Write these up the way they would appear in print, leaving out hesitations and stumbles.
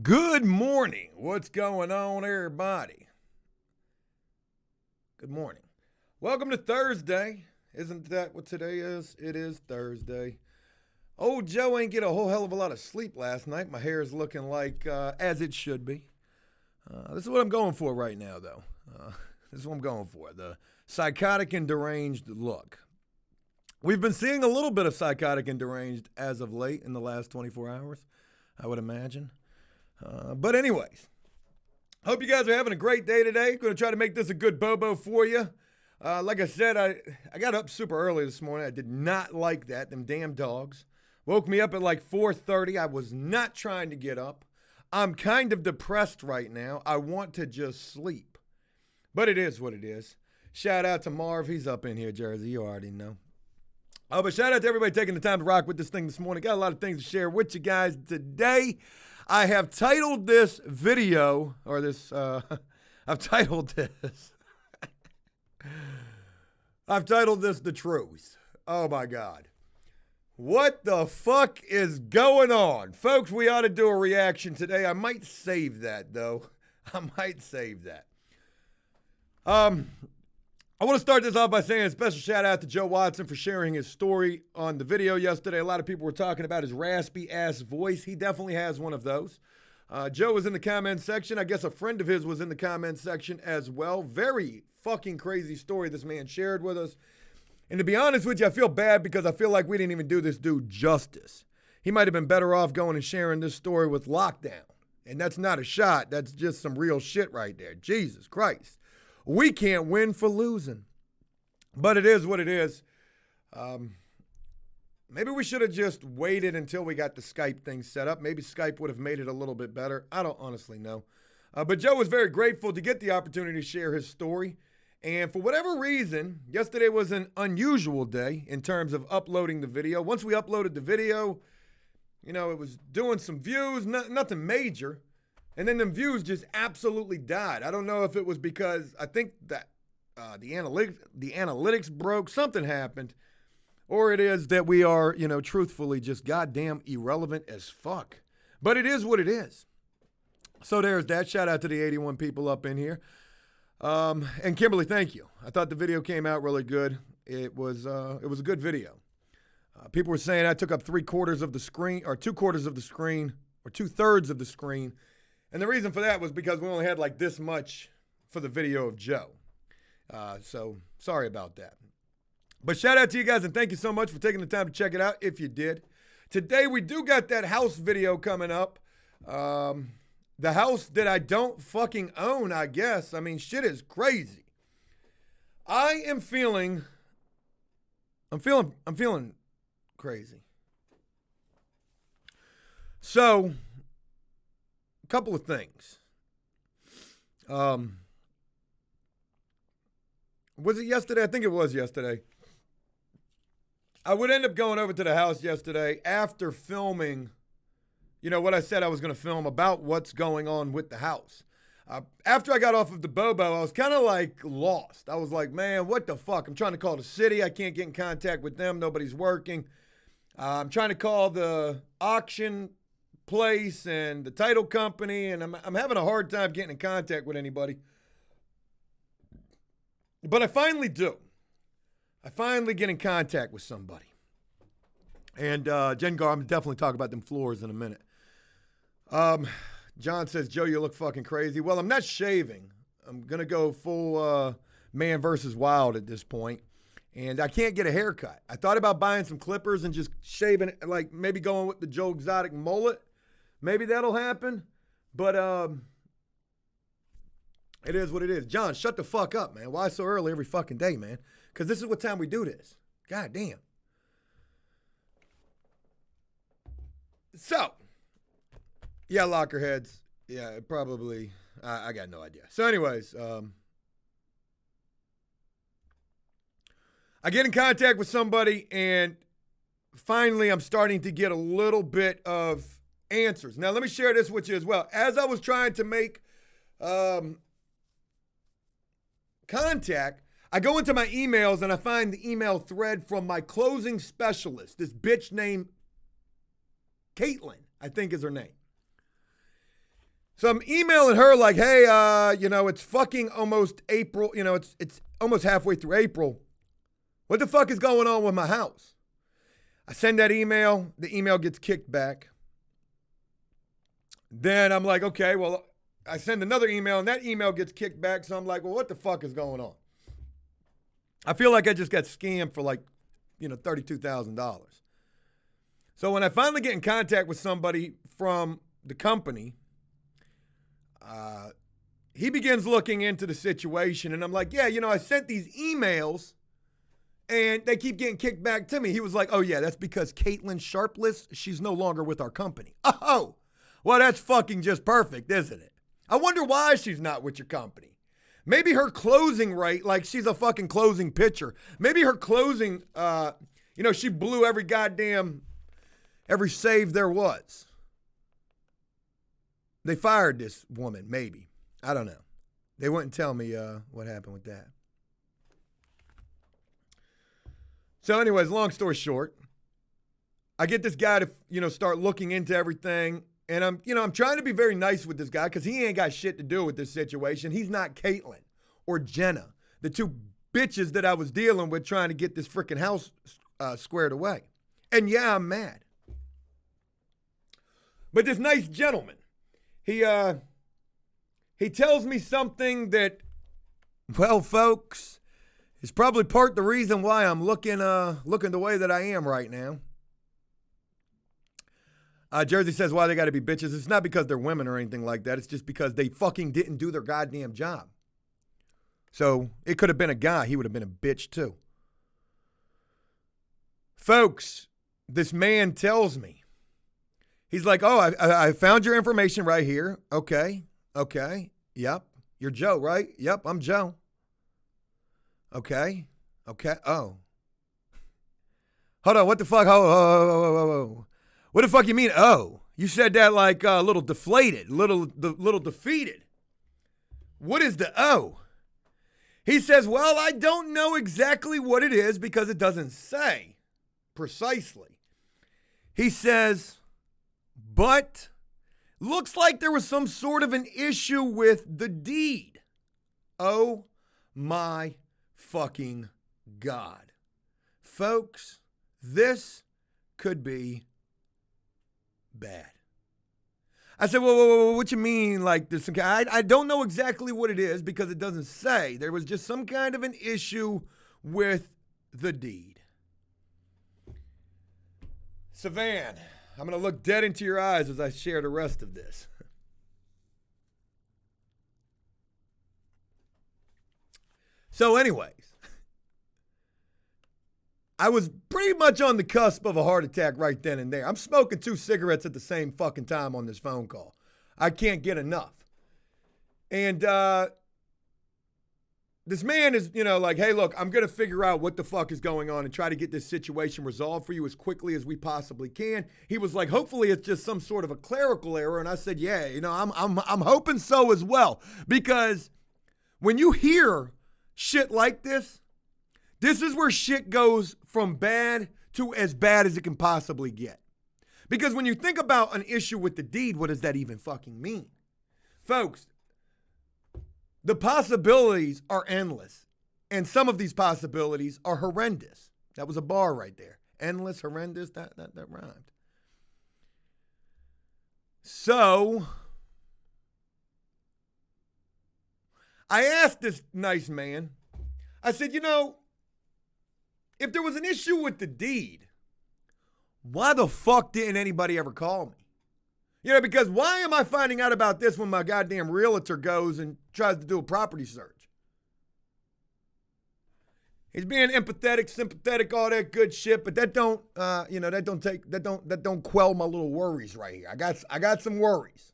Good morning. What's going on, everybody? Good morning. Welcome to Thursday. Isn't that what today is? It is Thursday. Old Joe ain't get a whole hell of a lot of sleep last night. My hair is looking like as it should be. This is what I'm going for right now, though. This is what I'm going for. The psychotic and deranged look. We've been seeing a little bit of psychotic and deranged as of late in the last 24 hours, I would imagine. But anyways, hope you guys are having a great day today. Going to try to make this a good bobo for you. Like I said, I got up super early this morning. I did not like that. Them damn dogs woke me up at like 4:30. I was not trying to get up. I'm kind of depressed right now. I want to just sleep. But it is what it is. Shout out to Marv. He's up in here, Jersey. You already know. But shout out to everybody taking the time to rock with this thing this morning. Got a lot of things to share with you guys today. I have titled this video, or this, I've titled this The Truth. Oh my God. What the fuck is going on? Folks, we ought to do a reaction today. I might save that, though. I might save that. I want to start this off by saying a special shout out to Joe Watson for sharing his story on the video yesterday. A lot of people were talking about his raspy ass voice. He definitely has one of those. Joe was in the comment section. I guess a friend of his was in the comment section as well. Very fucking crazy story this man shared with us. And to be honest with you, I feel bad because I feel like we didn't even do this dude justice. He might have been better off going and sharing this story with lockdown. And that's not a shot. That's just some real shit right there. Jesus Christ. We can't win for losing. But it is what it is. Maybe we should have just waited until we got the Skype thing set up. Maybe Skype would have made it a little bit better. I don't honestly know. But Joe was very grateful to get the opportunity to share his story. And for whatever reason, yesterday was an unusual day in terms of uploading the video. Once we uploaded the video, you know, it was doing some views, nothing major. And then the views just absolutely died. I don't know if it was because I think that the analytics broke, something happened, or it is that we are, you know, truthfully just goddamn irrelevant as fuck. But it is what it is. So there's that. Shout out to the 81 people up in here. And Kimberly, thank you. I thought the video came out really good. It was a good video. People were saying I took up 3/4 of the screen, or 2/4 of the screen, or 2/3 of the screen. And the reason for that was because we only had like this much for the video of Joe. So sorry about that. But shout out to you guys and thank you so much for taking the time to check it out if you did. Today we do got that house video coming up. The house that I don't fucking own, I guess. I mean, shit is crazy. I'm feeling crazy. So, a couple of things. Was it yesterday? I think it was yesterday. I would end up going over to the house yesterday after filming, you know, what I said I was going to film about what's going on with the house. After I got off of the Bobo, I was kind of like lost. I was like, man, what the fuck? I'm trying to call the city. I can't get in contact with them. Nobody's working. I'm trying to call the auction place and the title company, and I'm having a hard time getting in contact with anybody. But I finally do. I finally get in contact with somebody. And Jen Gar, I'm definitely talking about them floors in a minute. John says, Joe, you look fucking crazy. Well, I'm not shaving. I'm going to go full man versus wild at this point. And I can't get a haircut. I thought about buying some clippers and just shaving it, like maybe going with the Joe Exotic mullet. Maybe that'll happen. But it is what it is. John, shut the fuck up, man. Why so early every fucking day, man? Because this is what time we do this. God damn. So, yeah, lockerheads. Yeah, probably. I got no idea. So anyways, I get in contact with somebody, and finally I'm starting to get a little bit of answers. Now, let me share this with you as well. As I was trying to make contact, I go into my emails and I find the email thread from my closing specialist, this bitch named Caitlin, I think is her name. So I'm emailing her like, hey, it's fucking almost April. It's almost halfway through April. What the fuck is going on with my house? I send that email. The email gets kicked back. Then I'm like, okay, well, I send another email and that email gets kicked back. So I'm like, well, what the fuck is going on? I feel like I just got scammed for like, $32,000. So when I finally get in contact with somebody from the company, he begins looking into the situation, and I'm like, yeah, I sent these emails, and they keep getting kicked back to me. He was like, oh, yeah, that's because Caitlin Sharpless, she's no longer with our company. Oh, well, that's fucking just perfect, isn't it? I wonder why she's not with your company. Maybe her closing rate, like she's a fucking closing pitcher. Maybe her closing, she blew every save there was. They fired this woman, maybe. I don't know. They wouldn't tell me what happened with that. So anyways, long story short, I get this guy to, start looking into everything. And I'm trying to be very nice with this guy because he ain't got shit to do with this situation. He's not Caitlin or Jenna, the two bitches that I was dealing with trying to get this freaking house squared away. And yeah, I'm mad. But this nice gentleman, he tells me something that, well, folks, is probably part the reason why I'm looking the way that I am right now. Jersey says, why they got to be bitches? It's not because they're women or anything like that. It's just because they fucking didn't do their goddamn job. So it could have been a guy. He would have been a bitch too. Folks, this man tells me, he's like, oh, I found your information right here. Okay. Yep. You're Joe, right? Yep, I'm Joe. Okay. Oh. Hold on. What the fuck? Oh. What the fuck you mean, oh? You said that like a little deflated, little defeated. What is the oh? He says, well, I don't know exactly what it is because it doesn't say precisely. He says, but looks like there was some sort of an issue with the deed. Oh my fucking God. Folks, this could be bad. I said, whoa, what you mean? Like this? I don't know exactly what it is because it doesn't say. There was just some kind of an issue with the deed. Savan, I'm going to look dead into your eyes as I share the rest of this. So anyways, I was pretty much on the cusp of a heart attack right then and there. I'm smoking 2 cigarettes at the same fucking time on this phone call. I can't get enough. And this man is, like, hey, look, I'm going to figure out what the fuck is going on and try to get this situation resolved for you as quickly as we possibly can. He was like, hopefully it's just some sort of a clerical error. And I said, yeah, I'm hoping so as well. Because when you hear shit like this is where shit goes from bad to as bad as it can possibly get. Because when you think about an issue with the deed, what does that even fucking mean? Folks, the possibilities are endless. And some of these possibilities are horrendous. That was a bar right there. Endless, horrendous, that rhymed. So, I asked this nice man, I said, if there was an issue with the deed, why the fuck didn't anybody ever call me? Because why am I finding out about this when my goddamn realtor goes and tries to do a property search? He's being empathetic, sympathetic, all that good shit, but that don't quell my little worries right here. I got some worries.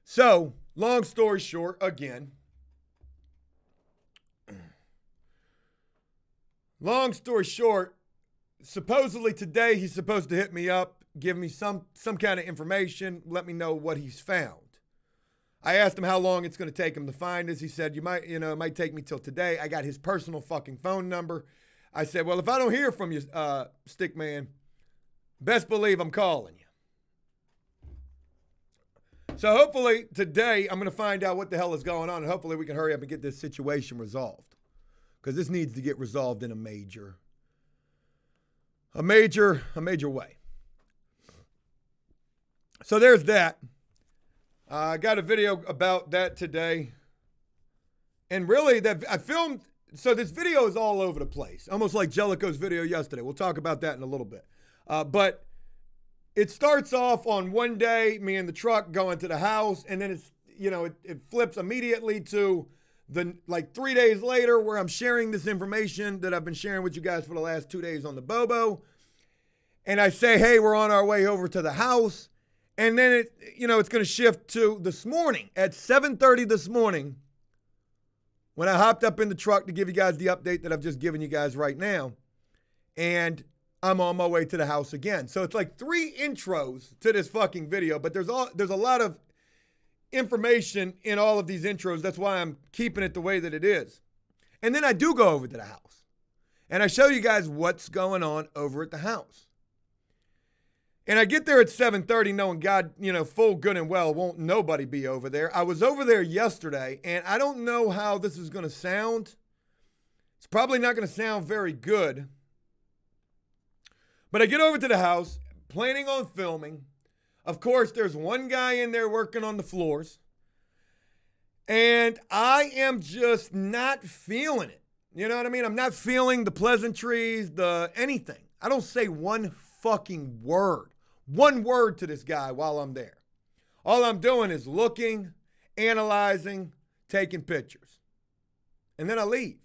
So, long story short, again. Long story short, supposedly today he's supposed to hit me up, give me some kind of information, let me know what he's found. I asked him how long it's going to take him to find us. He said, it might take me till today. I got his personal fucking phone number. I said, well, if I don't hear from you, stick man, best believe I'm calling you. So hopefully today I'm going to find out what the hell is going on, and hopefully we can hurry up and get this situation resolved, because this needs to get resolved in a major way. So there's that. I got a video about that today. And really, that I filmed, so this video is all over the place, almost like Jellicoe's video yesterday. We'll talk about that in a little bit. But it starts off on one day, me in the truck going to the house, and then it flips immediately to like 3 days later, where I'm sharing this information that I've been sharing with you guys for the last 2 days on the Bobo. And I say, hey, we're on our way over to the house. And then it's going to shift to this morning at 7:30 this morning, when I hopped up in the truck to give you guys the update that I've just given you guys right now. And I'm on my way to the house again. So it's like 3 intros to this fucking video, but there's a lot of information in all of these intros. That's why I'm keeping it the way that it is. And then I do go over to the house, and I show you guys what's going on over at the house. And I get there at 7:30 knowing God, full good and well, won't nobody be over there. I was over there yesterday, and I don't know how this is going to sound. It's probably not going to sound very good. But I get over to the house, planning on filming. Of course, there's one guy in there working on the floors. And I am just not feeling it. You know what I mean? I'm not feeling the pleasantries, the anything. I don't say one fucking word to this guy while I'm there. All I'm doing is looking, analyzing, taking pictures. And then I leave.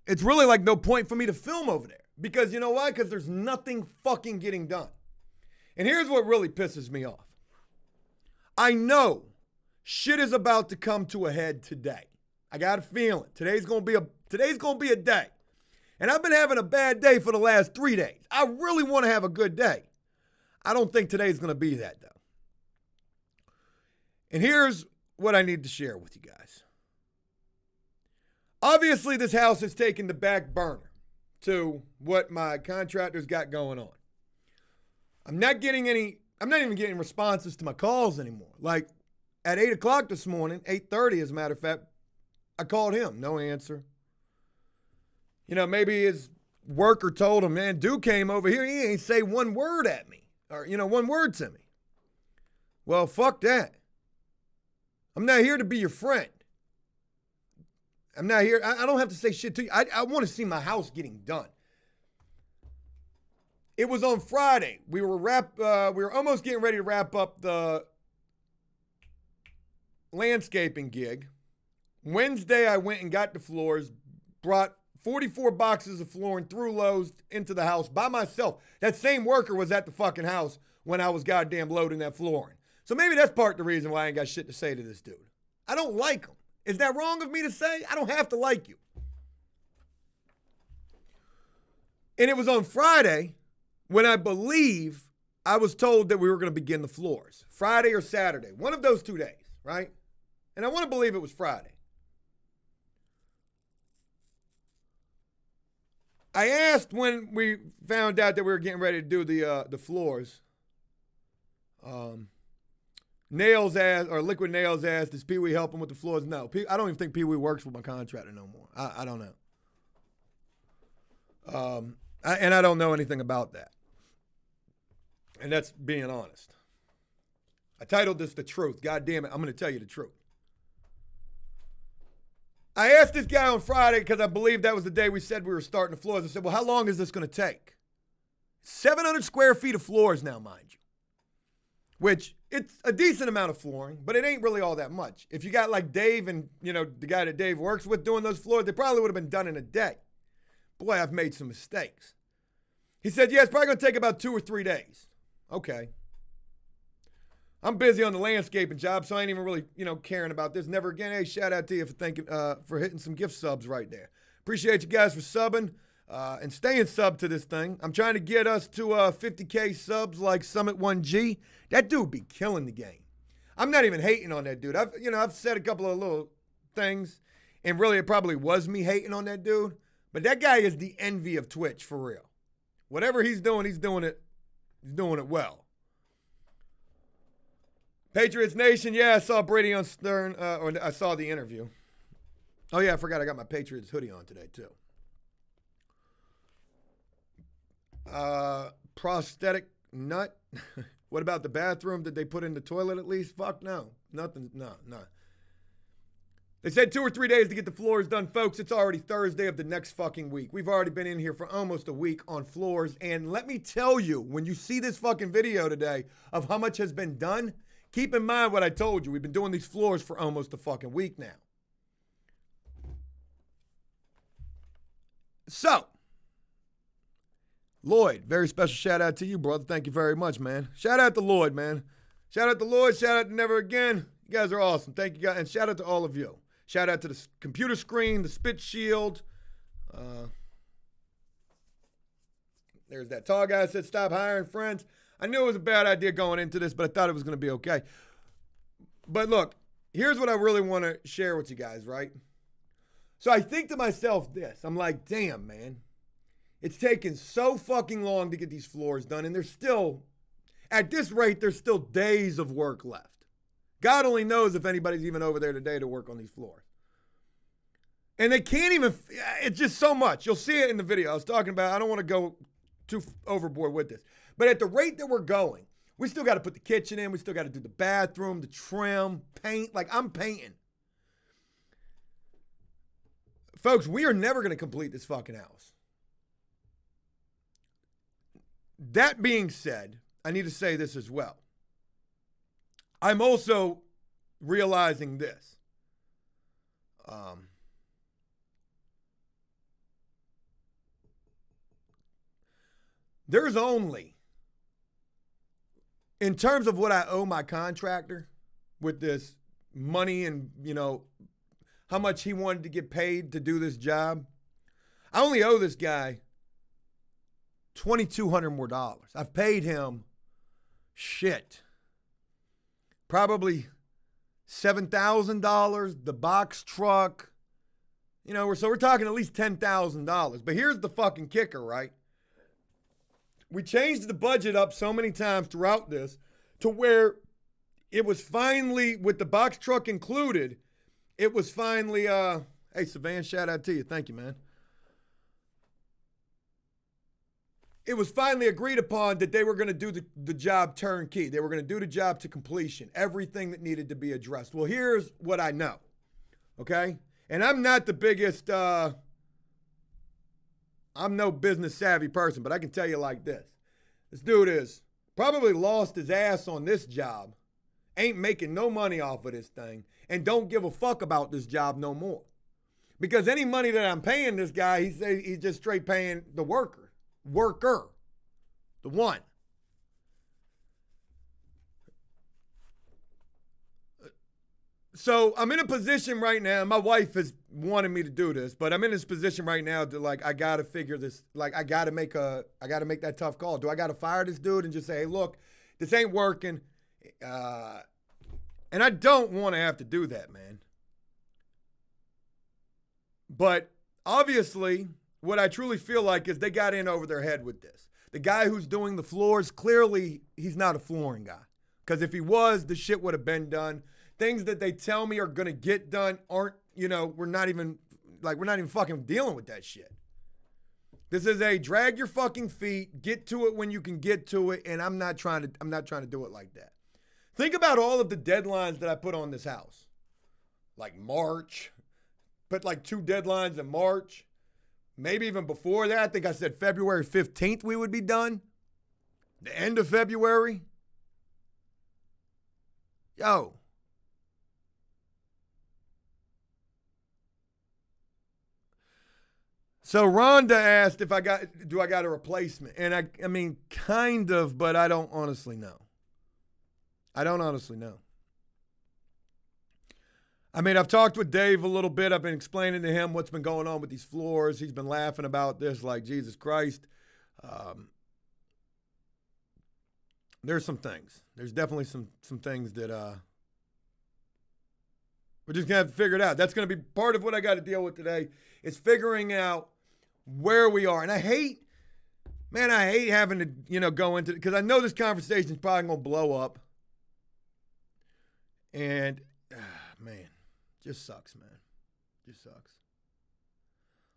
It's really like no point for me to film over there. Because you know why? Because there's nothing fucking getting done. And here's what really pisses me off. I know shit is about to come to a head today. I got a feeling. Today's gonna be a day. And I've been having a bad day for the last 3 days. I really want to have a good day. I don't think today's going to be that, though. And here's what I need to share with you guys. Obviously, this house has taken the back burner to what my contractors got going on. I'm not even getting responses to my calls anymore. Like at 8 o'clock this morning, 8:30 as a matter of fact, I called him, no answer. Maybe his worker told him, man, dude came over here, he ain't say one word at me, or, one word to me. Well, fuck that. I'm not here to be your friend. I'm not here. I don't have to say shit to you. I want to see my house getting done. It was on Friday. We were almost getting ready to wrap up the landscaping gig. Wednesday, I went and got the floors, brought 44 boxes of flooring through Lowe's into the house by myself. That same worker was at the fucking house when I was goddamn loading that flooring. So maybe that's part of the reason why I ain't got shit to say to this dude. I don't like him. Is that wrong of me to say? I don't have to like you. And it was on Friday when I believe I was told that we were going to begin the floors. Friday or Saturday. One of those 2 days, right? And I want to believe it was Friday. I asked when we found out that we were getting ready to do the floors. Nails asked, or Liquid Nails asked, does Pee Wee help him with the floors? No, I don't even think Pee Wee works with my contractor no more. I don't know. And I don't know anything about that. And that's being honest. I titled this The Truth. God damn it, I'm going to tell you the truth. I asked this guy on Friday because I believe that was the day we said we were starting the floors. I said, well, how long is this going to take? 700 square feet of floors now, mind you. Which, it's a decent amount of flooring, but it ain't really all that much. If you got like Dave and, the guy that Dave works with doing those floors, they probably would have been done in a day. Boy, I've made some mistakes. He said, yeah, it's probably going to take about 2 or 3 days. Okay. I'm busy on the landscaping job, so I ain't even really, caring about this. Never again. Hey, shout out to you for hitting some gift subs right there. Appreciate you guys for subbing and staying sub to this thing. I'm trying to get us to 50K subs like Summit 1G. That dude be killing the game. I'm not even hating on that dude. I've said a couple of little things, and really it probably was me hating on that dude. But that guy is the envy of Twitch for real. Whatever he's doing it He's doing it well. Patriots Nation, yeah, I saw Brady on Stern, or I saw the interview. Oh, yeah, I forgot I got my Patriots hoodie on today, too. Prosthetic nut. What about the bathroom? Did they put in the toilet at least? Fuck no. Nothing, no. They said 2 or 3 days to get the floors done. Folks, it's already Thursday of the next fucking week. We've already been in here for almost a week on floors. And let me tell you, when you see this fucking video today of how much has been done, keep in mind what I told you. We've been doing these floors for almost a fucking week now. So, Lloyd, very special shout out to you, brother. Thank you very much, man. Shout out to Lloyd, man. Shout out to Lloyd. Shout out to Never Again. You guys are awesome. Thank you, guys. And shout out to all of you. Shout out to the computer screen, the spit shield. There's that tall guy that said, stop hiring friends. I knew it was a bad idea going into this, but I thought it was going to be okay. But look, here's what I really want to share with you guys, right? So I think to myself this. I'm like, damn, man. It's taken so fucking long to get these floors done, and there's still, at this rate, there's still days of work left. God only knows if anybody's even over there today to work on these floors. And they can't even, it's just so much. You'll see it in the video. I was talking about, I don't want to go too overboard with this. But at the rate that we're going, we still got to put the kitchen in. We still got to do the bathroom, the trim, paint. Like, I'm painting. Folks, we are never going to complete this fucking house. That being said, I need to say this as well. I'm also realizing this. There's only, in terms of what I owe my contractor with this money and, you know, how much he wanted to get paid to do this job, I only owe this guy $2,200 more dollars. I've paid him probably $7,000, the box truck, you know, so we're talking at least $10,000. But here's the fucking kicker, right? We changed the budget up so many times throughout this to where it was finally, with the box truck included, it was finally, hey, Savan, shout out to you. Thank you, man. It was finally agreed upon that they were going to do the job turnkey. They were going to do the job to completion, everything that needed to be addressed. Well, here's what I know, okay? And I'm not the biggest, I'm no business savvy person, but I can tell you like this. This dude is probably lost his ass on this job, ain't making no money off of this thing, and don't give a fuck about this job no more. Because any money that I'm paying this guy, he's just straight paying the worker, the one. So I'm in a position right now, my wife has wanted me to do this, but I'm in this position right now to, like, I got to figure this, like, I got to make that tough call. Do I got to fire this dude and just say, hey, look, this ain't working? And I don't want to have to do that, man. But obviously, what I truly feel like is they got in over their head with this. The guy who's doing the floors, clearly he's not a flooring guy. Because if he was, the shit would have been done. Things that they tell me are going to get done aren't, you know, we're not even fucking dealing with that shit. This is a drag your fucking feet, get to it when you can get to it, and I'm not trying to do it like that. Think about all of the deadlines that I put on this house. Like March, put like 2 deadlines in March. Maybe even before that, I think I said February 15th we would be done. The end of February. Yo. So Rhonda asked if do I got a replacement? And I mean, kind of, but I don't honestly know. I mean, I've talked with Dave a little bit. I've been explaining to him what's been going on with these floors. He's been laughing about this like, Jesus Christ. There's some things. There's definitely some things that we're just going to have to figure it out. That's going to be part of what I got to deal with today is figuring out where we are. And I hate Man, I hate having to, go into it because I know this conversation is probably going to blow up. And, man, just sucks, man. Just sucks.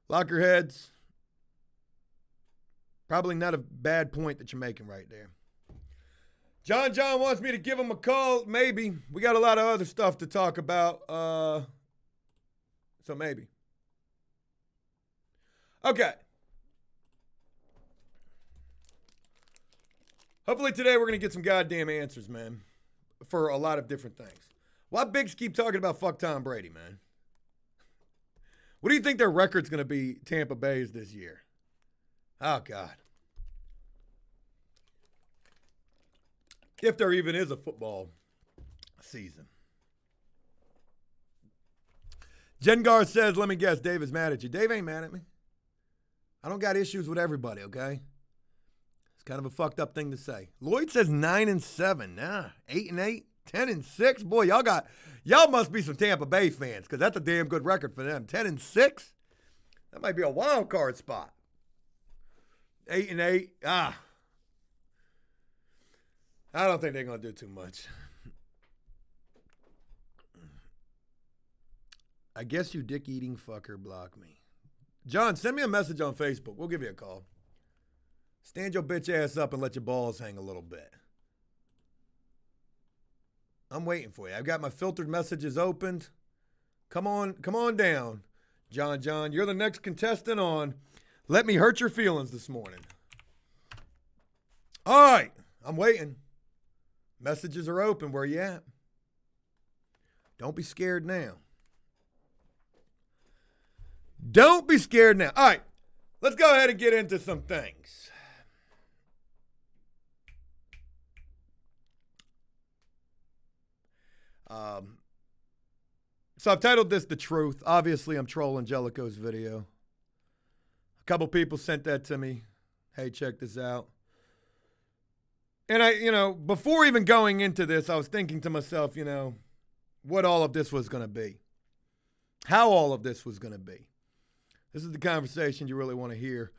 Lockerheads, probably not a bad point that you're making right there. John wants me to give him a call. Maybe. We got a lot of other stuff to talk about. So maybe. Okay. Hopefully today we're going to get some goddamn answers, man, for a lot of different things. Why Bigs keep talking about fuck Tom Brady, man? What do you think their record's going to be, Tampa Bay's, this year? Oh, God. If there even is a football season. Jengar says, let me guess, Dave is mad at you. Dave ain't mad at me. I don't got issues with everybody, okay? It's kind of a fucked up thing to say. Lloyd says 9-7. Nah, 8-8, 10-6. Boy, y'all must be some Tampa Bay fans because that's a damn good record for them. 10-6? That might be a wild card spot. 8-8. I don't think they're going to do too much. I guess you dick-eating fucker block me. John, send me a message on Facebook. We'll give you a call. Stand your bitch ass up and let your balls hang a little bit. I'm waiting for you. I've got my filtered messages opened. Come on down. John, you're the next contestant on Let Me Hurt Your Feelings this morning. All right, I'm waiting. Messages are open. Where you at? Don't be scared now. Don't be scared now. All right, let's go ahead and get into some things. So I've titled this The Truth. Obviously, I'm trolling Jellicoe's video. A couple people sent that to me. Hey, check this out. And before even going into this, I was thinking to myself, what all of this was going to be. How all of this was going to be. This is the conversation you really want to hear.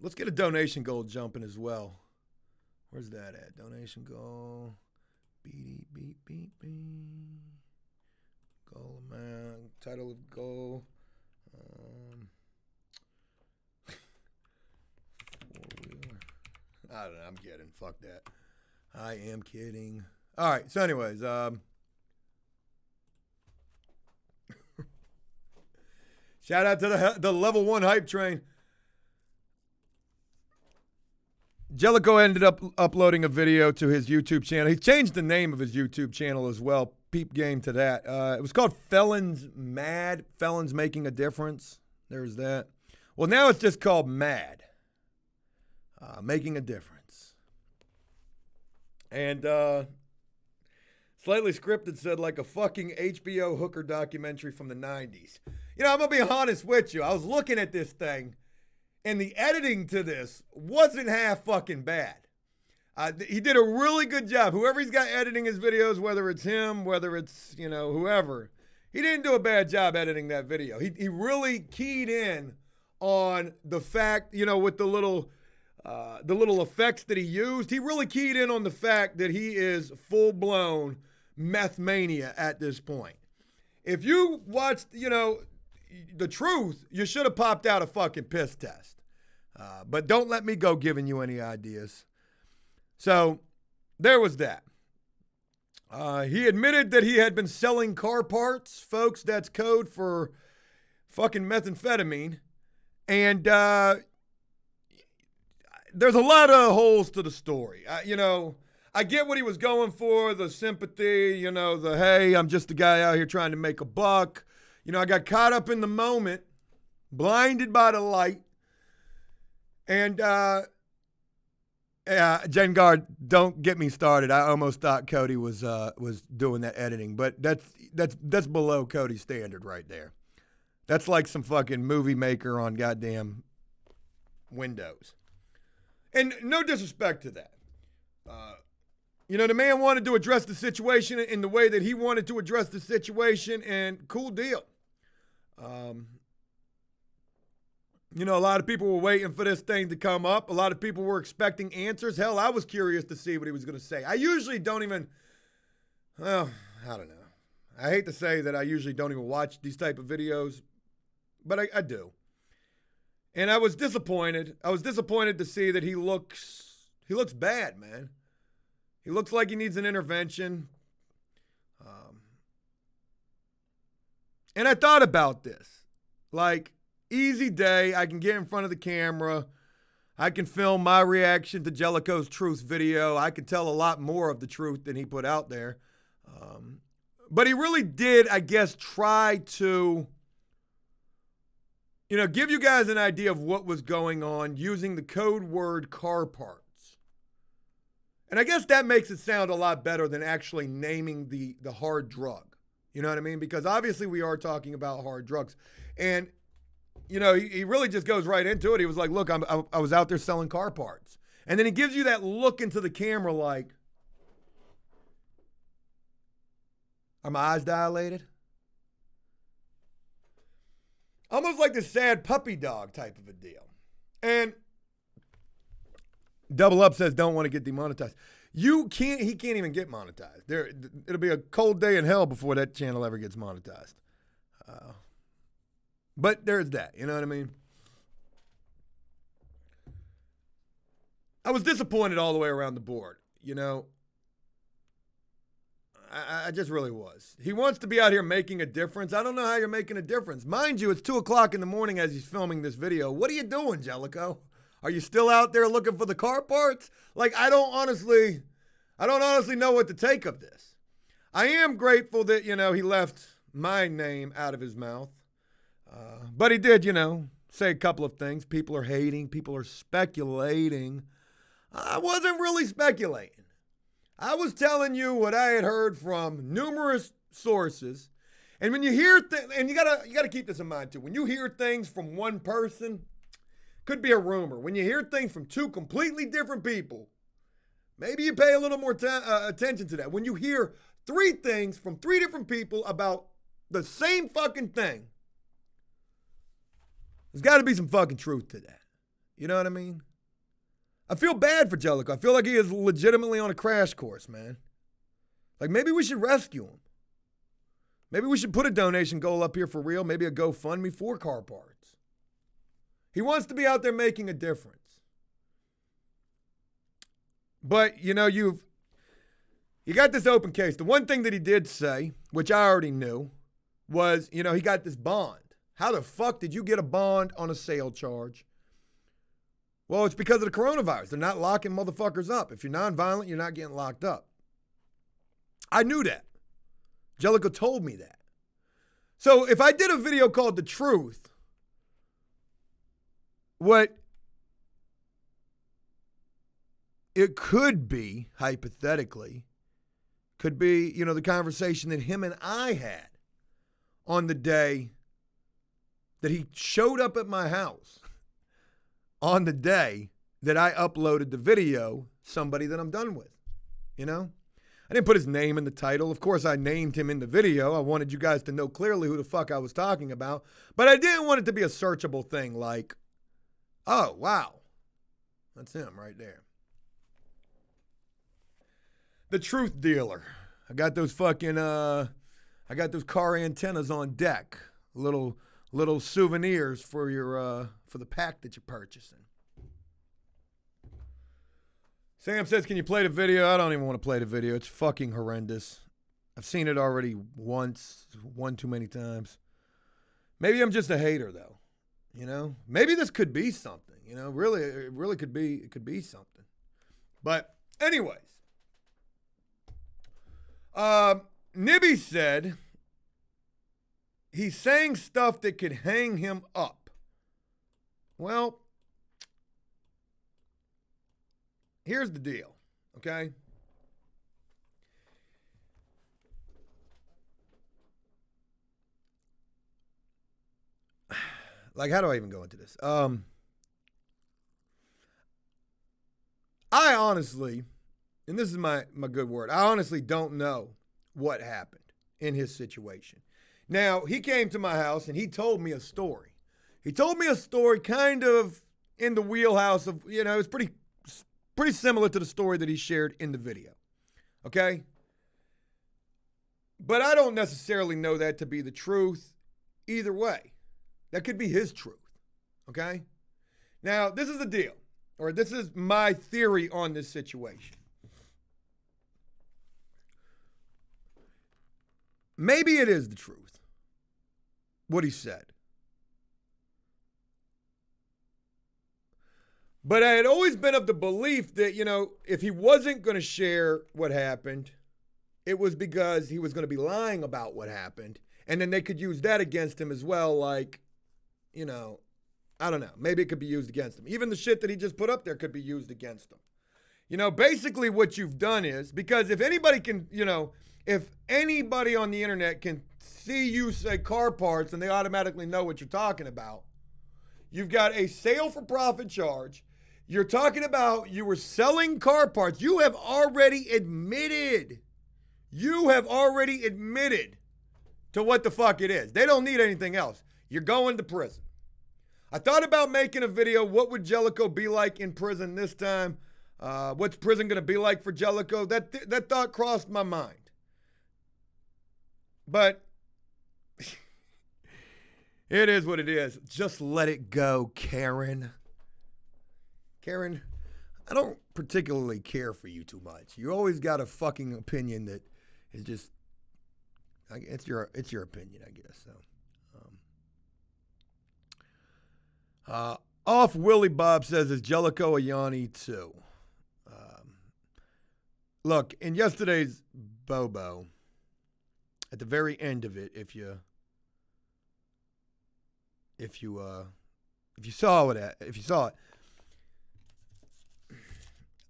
Let's get a donation goal jumping as well. Where's that at? Donation goal. Beep, beep, beep, beep. Goal amount. Title of goal. I don't know. I'm kidding. Fuck that. I am kidding. All right. So anyways, shout out to the level 1 hype train. Jellicoe ended up uploading a video to his YouTube channel. He changed the name of his YouTube channel as well. Peep game to that. It was called Felons Mad. Felons Making a Difference. There's that. Well, now it's just called Mad. Making a Difference. And Slightly Scripted said like a fucking HBO hooker documentary from the 90s. I'm going to be honest with you. I was looking at this thing, and the editing to this wasn't half fucking bad. He did a really good job. Whoever he's got editing his videos, whether it's him, whether it's, whoever, he didn't do a bad job editing that video. He really keyed in on the fact, with the little effects that he used. He really keyed in on the fact that he is full-blown meth mania at this point. If you watched, The Truth, you should have popped out a fucking piss test. But don't let me go giving you any ideas. So there was that. He admitted that he had been selling car parts. Folks, that's code for fucking methamphetamine. And there's a lot of holes to the story. I get what he was going for, the sympathy, the, hey, I'm just a guy out here trying to make a buck. I got caught up in the moment, blinded by the light. And, Jengar, don't get me started. I almost thought Cody was doing that editing, but that's below Cody's standard right there. That's like some fucking movie maker on goddamn Windows. And no disrespect to that. The man wanted to address the situation in the way that he wanted to address the situation, and cool deal. You know, a lot of people were waiting for this thing to come up. A lot of people were expecting answers. Hell, I was curious to see what he was going to say. I usually don't even, well, I don't know. I hate to say that I usually don't even watch these type of videos, but I do. And I was disappointed. I was disappointed to see that he looks bad, man. He looks like he needs an intervention. And I thought about this. Like, easy day. I can get in front of the camera. I can film my reaction to Jellicoe's truth video. I can tell a lot more of the truth than he put out there. But he really did, I guess, try to, give you guys an idea of what was going on using the code word car parts. And I guess that makes it sound a lot better than actually naming the hard drug. You know what I mean? Because obviously we are talking about hard drugs. And, he really just goes right into it. He was like, look, I was out there selling car parts. And then he gives you that look into the camera like, are my eyes dilated? Almost like this sad puppy dog type of a deal. And Double Up says don't want to get demonetized. He can't even get monetized. It'll be a cold day in hell before that channel ever gets monetized. But there's that, you know what I mean? I was disappointed all the way around the board, I just really was. He wants to be out here making a difference. I don't know how you're making a difference. Mind you, it's 2 o'clock in the morning as he's filming this video. What are you doing, Jellicoe? Are you still out there looking for the car parts? Like, I don't honestly know what to take of this. I am grateful that, he left my name out of his mouth. But he did, say a couple of things. People are hating. People are speculating. I wasn't really speculating. I was telling you what I had heard from numerous sources. And when you hear and you gotta keep this in mind too. When you hear things from one person, could be a rumor. When you hear things from 2 completely different people, maybe you pay a little more attention to that. When you hear 3 things from 3 different people about the same fucking thing, there's got to be some fucking truth to that. You know what I mean? I feel bad for Jellicoe. I feel like he is legitimately on a crash course, man. Like, maybe we should rescue him. Maybe we should put a donation goal up here for real. Maybe a GoFundMe for car parts. He wants to be out there making a difference. But, you got this open case. The one thing that he did say, which I already knew, was, he got this bond. How the fuck did you get a bond on a sale charge? Well, it's because of the coronavirus. They're not locking motherfuckers up. If you're nonviolent, you're not getting locked up. I knew that. Jellicoe told me that. So if I did a video called The Truth, what it could be, hypothetically, could be, the conversation that him and I had on the day that he showed up at my house. On the day that I uploaded the video, somebody that I'm done with, I didn't put his name in the title. Of course, I named him in the video. I wanted you guys to know clearly who the fuck I was talking about. But I didn't want it to be a searchable thing like, oh, wow. That's him right there. The truth dealer. I got those those car antennas on deck. Little souvenirs for your for the pack that you're purchasing. Sam says, can you play the video? I don't even want to play the video. It's fucking horrendous. I've seen it already once, one too many times. Maybe I'm just a hater though. Maybe this could be something. Really, it really could be. It could be something. But anyways, Nibby said he's saying stuff that could hang him up. Well, here's the deal, okay? Like, how do I even go into this? I honestly, and this is my good word, I honestly don't know what happened in his situation. Now, he came to my house and he told me a story. He told me a story kind of in the wheelhouse of, it's pretty similar to the story that he shared in the video. Okay? But I don't necessarily know that to be the truth either way. That could be his truth. Okay? Now, this is the deal, or this is my theory on this situation. Maybe it is the truth, what he said. But I had always been of the belief that, if he wasn't going to share what happened, it was because he was going to be lying about what happened. And then they could use that against him as well. Like, I don't know. Maybe it could be used against him. Even the shit that he just put up there could be used against him. Basically what you've done is, because if anybody can, if anybody on the internet can see you say car parts and they automatically know what you're talking about, you've got a sale for profit charge. You're talking about you were selling car parts. You have already admitted to what the fuck it is. They don't need anything else. You're going to prison. I thought about making a video, what would Jellicoe be like in prison this time? What's prison going to be like for Jellicoe? That thought crossed my mind. But it is what it is. Just let it go, Karen. Karen, I don't particularly care for you too much. You always got a fucking opinion that is just, it's your opinion, I guess. So, Off Willie Bob says, is Jellicoe a Yanni too? Look, in yesterday's Bobo, at the very end of it, if you saw it,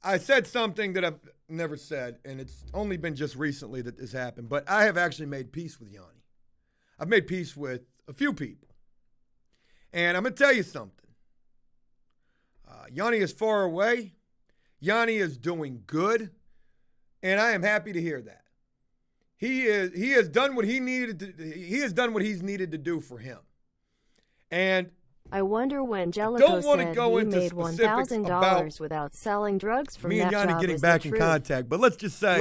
I said something that I've never said, and it's only been just recently that this happened, but I have actually made peace with Yanni. I've made peace with a few people. And I'm going to tell you something. Yanni is far away. Yanni is doing good, and I am happy to hear that. He has done what he needed to, he has done what he's needed to do for him. And I wonder when Jellicoe said he made $1,000 $1,000 without selling drugs from me and Yanni getting back in contact. But let's just say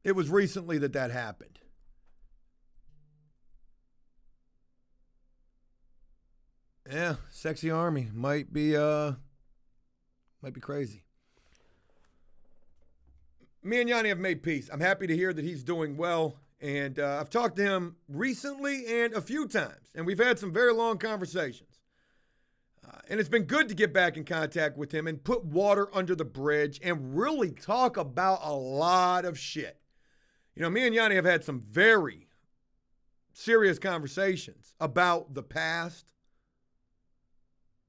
it was recently that happened. Yeah, sexy army might be crazy. Me and Yanni have made peace. I'm happy to hear that he's doing well. And I've talked to him recently and a few times, and we've had some very long conversations. And it's been good to get back in contact with him and put water under the bridge and really talk about a lot of shit. Me and Yanni have had some very serious conversations about the past.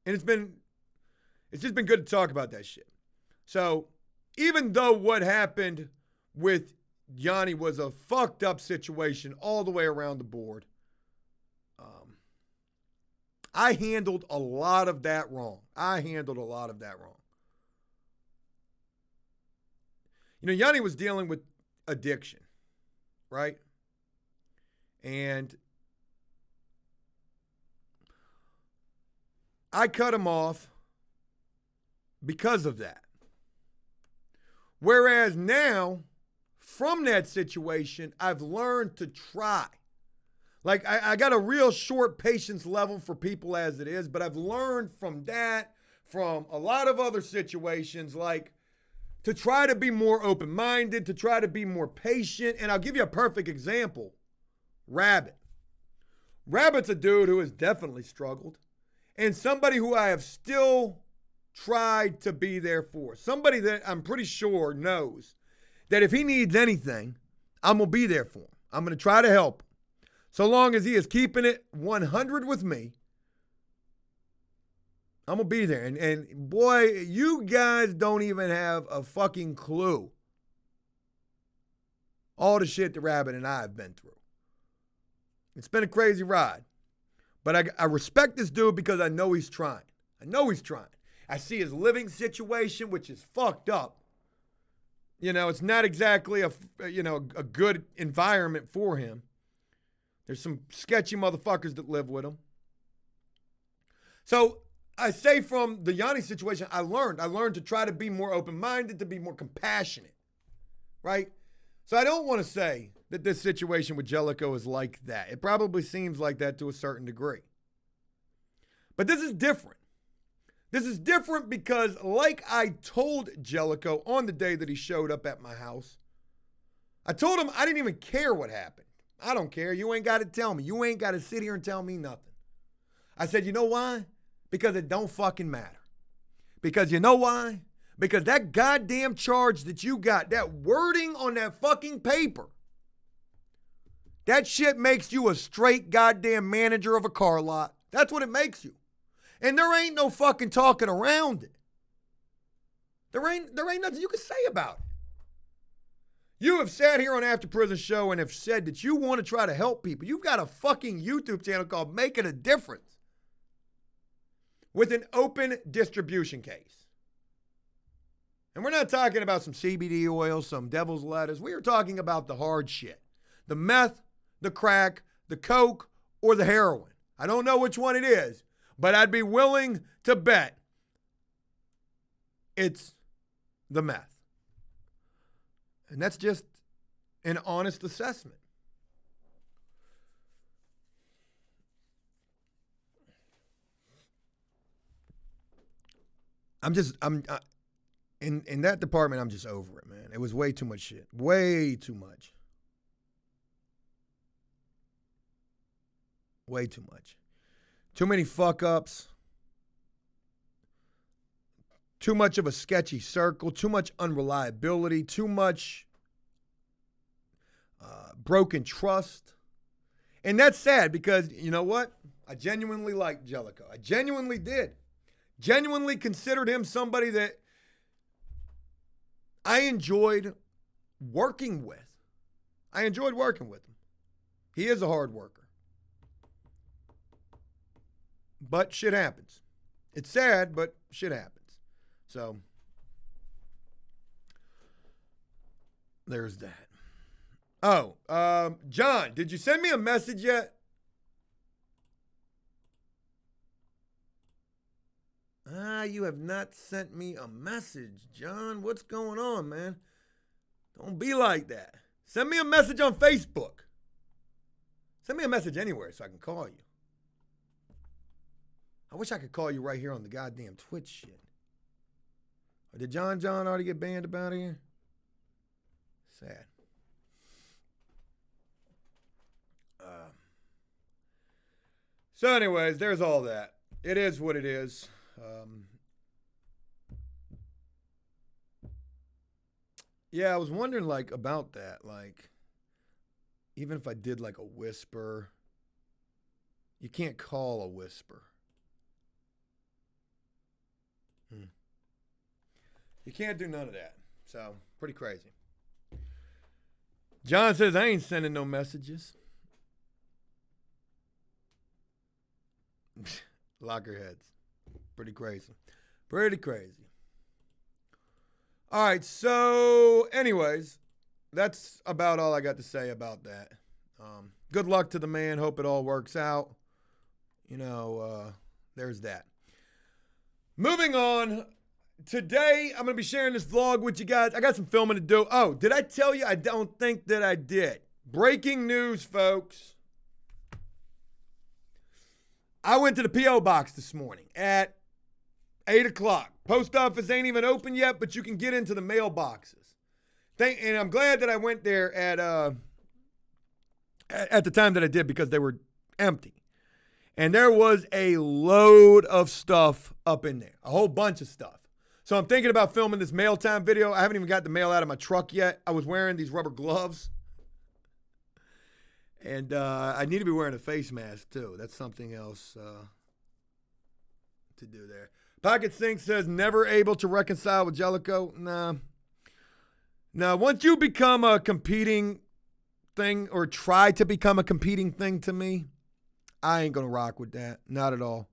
And it's just been good to talk about that shit. So even though what happened with Yanni was a fucked up situation all the way around the board, I handled a lot of that wrong. Yanni was dealing with addiction, right? And I cut him off because of that. Whereas now, from that situation, I've learned to try. Like, I got a real short patience level for people as it is, but I've learned from that, from a lot of other situations, like, to try to be more open-minded, to try to be more patient. And I'll give you a perfect example. Rabbit. Rabbit's a dude who has definitely struggled, and somebody who I have still tried to be there for. Somebody that I'm pretty sure knows that if he needs anything, I'm going to be there for him. I'm going to try to help him. So long as he is keeping it 100 with me, I'm going to be there. And boy, you guys don't even have a fucking clue all the shit that Rabbit and I have been through. It's been a crazy ride. But I respect this dude because I know he's trying. I see his living situation, which is fucked up. It's not exactly a good environment for him. There's some sketchy motherfuckers that live with him. So I say from the Yanni situation, I learned to try to be more open-minded, to be more compassionate, right? So I don't want to say that this situation with Jellicoe is like that. It probably seems like that to a certain degree. But this is different. This is different because, like I told Jellicoe on the day that he showed up at my house, I told him I didn't even care what happened. I don't care. You ain't got to tell me. You ain't got to sit here and tell me nothing. I said, you know why? Because it don't fucking matter. Because you know why? Because that goddamn charge that you got, that wording on that fucking paper, that shit makes you a straight goddamn manager of a car lot. That's what it makes you. And there ain't no fucking talking around it. There ain't nothing you can say about it. You have sat here on After Prison Show and have said that you want to try to help people. You've got a fucking YouTube channel called Making a Difference with an open distribution case. And we're not talking about some CBD oil, some devil's lettuce. We are talking about the hard shit. The meth, the crack, the coke, or the heroin. I don't know which one it is, but I'd be willing to bet it's the meth. And that's just an honest assessment. In that department, I'm just over it, man. It was way too much shit. Way too much. Way too much. Too many fuck-ups. Too much of a sketchy circle. Too much unreliability. Too much broken trust. And that's sad because, you know what? I genuinely liked Jellicoe. I genuinely did. Genuinely considered him somebody that I enjoyed working with. I enjoyed working with him. He is a hard worker. But shit happens. It's sad, but shit happens. So, there's that. Oh, John, did you send me a message yet? You have not sent me a message, John. What's going on, man? Don't be like that. Send me a message on Facebook. Send me a message anywhere so I can call you. I wish I could call you right here on the goddamn Twitch shit. Or did John already get banned about here? Sad. So anyways, there's all that. It is what it is. Yeah, I was wondering like about that. Like, even if I did like a whisper, you can't call a whisper. You can't do none of that. So, pretty crazy. John says, I ain't sending no messages. Lockerheads. Pretty crazy. Pretty crazy. All right, so anyways, that's about all I got to say about that. Good luck to the man. Hope it all works out. There's that. Moving on. Today, I'm going to be sharing this vlog with you guys. I got some filming to do. Oh, did I tell you? I don't think that I did. Breaking news, folks. I went to the P.O. box this morning at 8 o'clock. Post office ain't even open yet, but you can get into the mailboxes. And I'm glad that I went there at the time that I did because they were empty. And there was a load of stuff up in there. A whole bunch of stuff. So I'm thinking about filming this mail time video. I haven't even got the mail out of my truck yet. I was wearing these rubber gloves. And I need to be wearing a face mask, too. That's something else to do there. Pocket Sink says, never able to reconcile with Jellicoe. Nah. Now, once you become a competing thing or try to become a competing thing to me, I ain't going to rock with that. Not at all.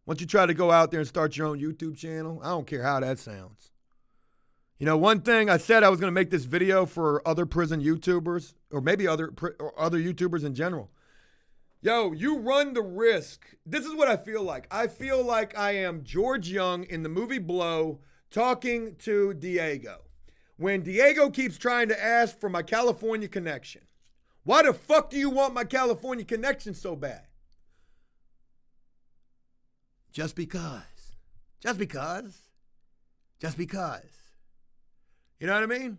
Once you try to go out there and start your own YouTube channel, I don't care how that sounds. You know, one thing I said I was going to make this video for other prison YouTubers, or maybe other YouTubers in general. Yo, you run the risk. This is what I feel like. I feel like I am George Young in the movie Blow talking to Diego. When Diego keeps trying to ask for my California connection. Why the fuck do you want my California connection so bad? Just because. Just because. Just because. You know what I mean?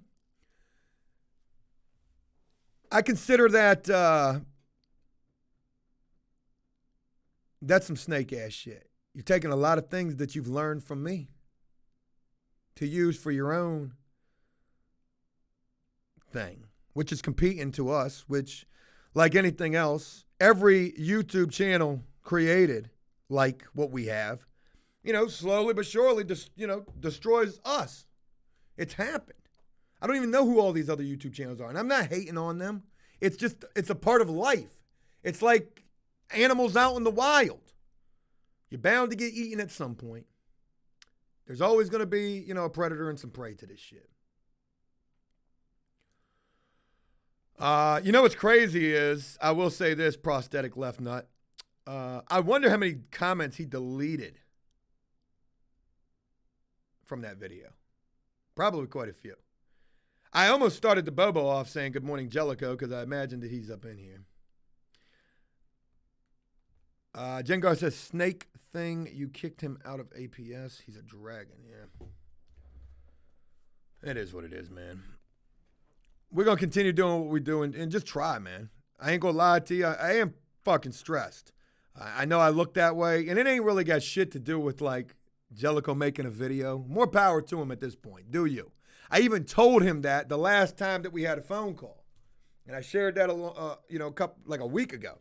I consider that that's some snake ass shit. You're taking a lot of things that you've learned from me to use for your own thing, which is competing to us, which, like anything else, every YouTube channel created like what we have, slowly but surely, destroys us. It's happened. I don't even know who all these other YouTube channels are, and I'm not hating on them. It's a part of life. It's like animals out in the wild. You're bound to get eaten at some point. There's always going to be, a predator and some prey to this shit. What's crazy is, I will say this, prosthetic left nut. I wonder how many comments he deleted from that video. Probably quite a few. I almost started the Bobo off saying good morning, Jellico, because I imagined that he's up in here. Jengar says, snake thing, you kicked him out of APS. He's a dragon, yeah. It is what it is, man. We're going to continue doing what we do and just try, man. I ain't going to lie to you. I am fucking stressed. I know I look that way, and it ain't really got shit to do with, like, Jellico making a video. More power to him at this point. Do you? I even told him that the last time that we had a phone call. And I shared that, a week ago.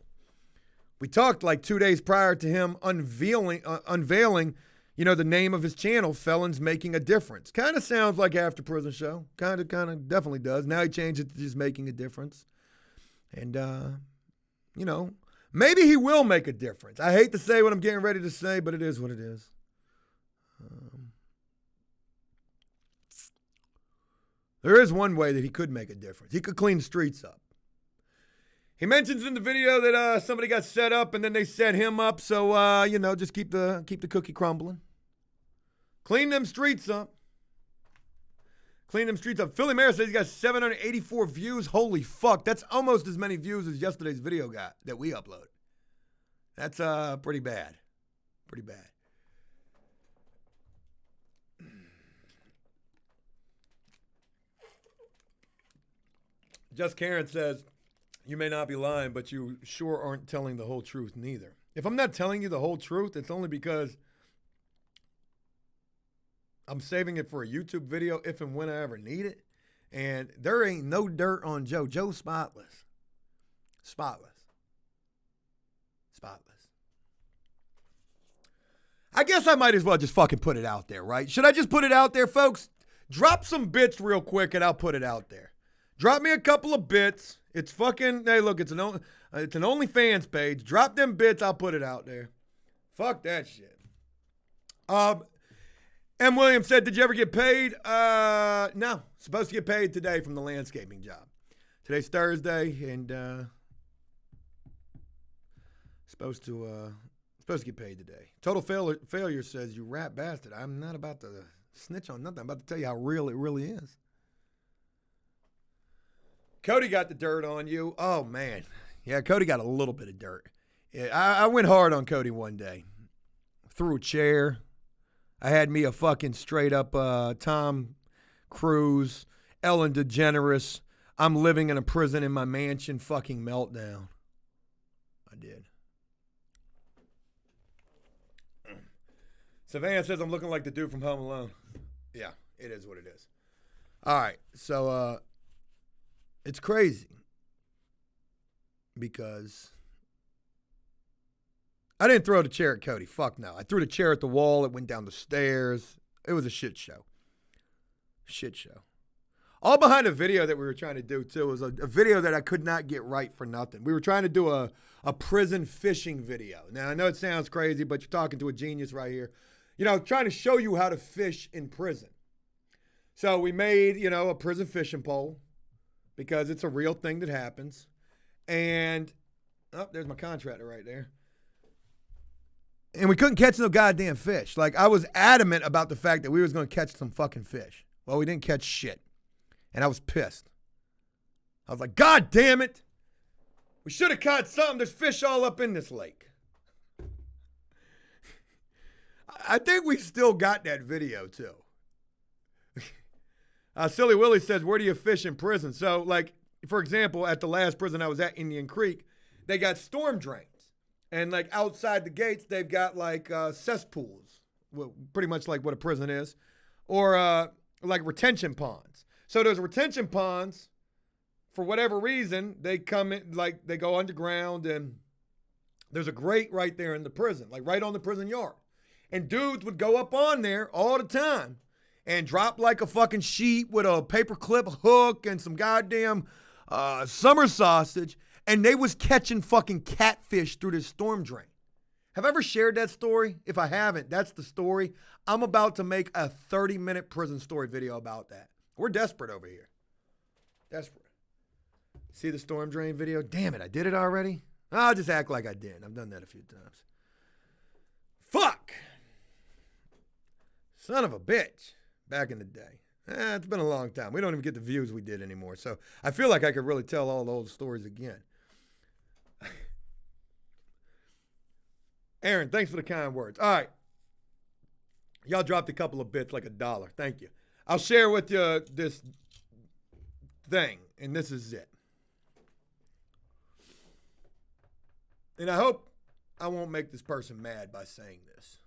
We talked like 2 days prior to him unveiling, the name of his channel, Felons Making a Difference. Kind of sounds like After Prison Show. Kind of definitely does. Now he changed it to just Making a Difference. And, maybe he will make a difference. I hate to say what I'm getting ready to say, but it is what it is. There is one way that he could make a difference. He could clean the streets up. He mentions in the video that somebody got set up and then they set him up. So, just keep the cookie crumbling. Clean them streets up. Clean them streets up. Philly Mayor says he got 784 views. Holy fuck. That's almost as many views as yesterday's video got that we uploaded. That's pretty bad. Pretty bad. Just Karen says, you may not be lying, but you sure aren't telling the whole truth neither. If I'm not telling you the whole truth, it's only because I'm saving it for a YouTube video if and when I ever need it. And there ain't no dirt on Joe. Joe's spotless. Spotless. Spotless. I guess I might as well just fucking put it out there, right? Should I just put it out there, folks? Drop some bits real quick and I'll put it out there. Drop me a couple of bits. It's fucking, hey, look, it's an OnlyFans page. Drop them bits, I'll put it out there. Fuck that shit. M. Williams said, did you ever get paid? No. Supposed to get paid today from the landscaping job. Today's Thursday, and supposed to get paid today. Total failure says, you rat bastard. I'm not about to snitch on nothing. I'm about to tell you how real it really is. Cody got the dirt on you. Oh, man. Yeah, Cody got a little bit of dirt. Yeah, I went hard on Cody one day. Threw a chair. I had me a fucking straight up Tom Cruise, Ellen DeGeneres, I'm living in a prison in my mansion fucking meltdown. I did. Savannah says I'm looking like the dude from Home Alone. Yeah, it is what it is. All right, so it's crazy because I didn't throw the chair at Cody. Fuck no. I threw the chair at the wall. It went down the stairs. It was a shit show. Shit show. All behind a video that we were trying to do, too. It was a video that I could not get right for nothing. We were trying to do a prison fishing video. Now, I know it sounds crazy, but you're talking to a genius right here. You know, trying to show you how to fish in prison. So we made, a prison fishing pole because it's a real thing that happens. And Oh, there's my contractor right there. And we couldn't catch no goddamn fish. Like, I was adamant about the fact that we was going to catch some fucking fish. Well, we didn't catch shit. And I was pissed. I was like, God damn it. We should have caught something. There's fish all up in this lake. I think we still got that video, too. Silly Willie says, where do you fish in prison? So, like, for example, at the last prison I was at, Indian Creek, they got storm drains. And, like, outside the gates, they've got, like, cesspools, pretty much like what a prison is, or, like, retention ponds. So there's retention ponds. For whatever reason, they come in, like, they go underground, and there's a grate right there in the prison, like, right on the prison yard. And dudes would go up on there all the time and drop, like, a fucking sheet with a paperclip hook and some goddamn summer sausage, and they was catching fucking catfish through this storm drain. Have I ever shared that story? If I haven't, that's the story. I'm about to make a 30-minute prison story video about that. We're desperate over here. Desperate. See the storm drain video? Damn it, I did it already? I'll just act like I did. I've done that a few times. Fuck! Son of a bitch. Back in the day. It's been a long time. We don't even get the views we did anymore. So I feel like I could really tell all the old stories again. Aaron, thanks for the kind words. All right. Y'all dropped a couple of bits, like $1. Thank you. I'll share with you this thing, and this is it. And I hope I won't make this person mad by saying this.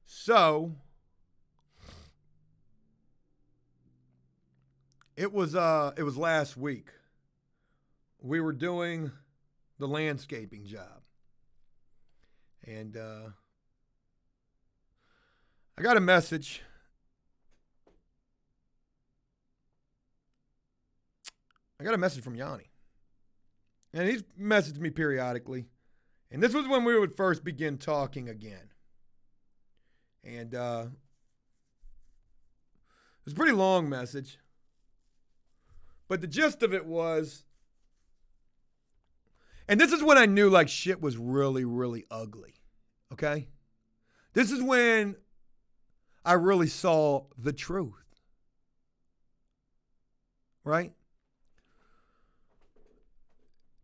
So, it was last week. We were doing the landscaping job. And I got a message. From Yanni. And he's messaged me periodically. And this was when we would first begin talking again. And it was a pretty long message. But the gist of it was, and this is when I knew like shit was really, really ugly. Okay? This is when I really saw the truth. Right?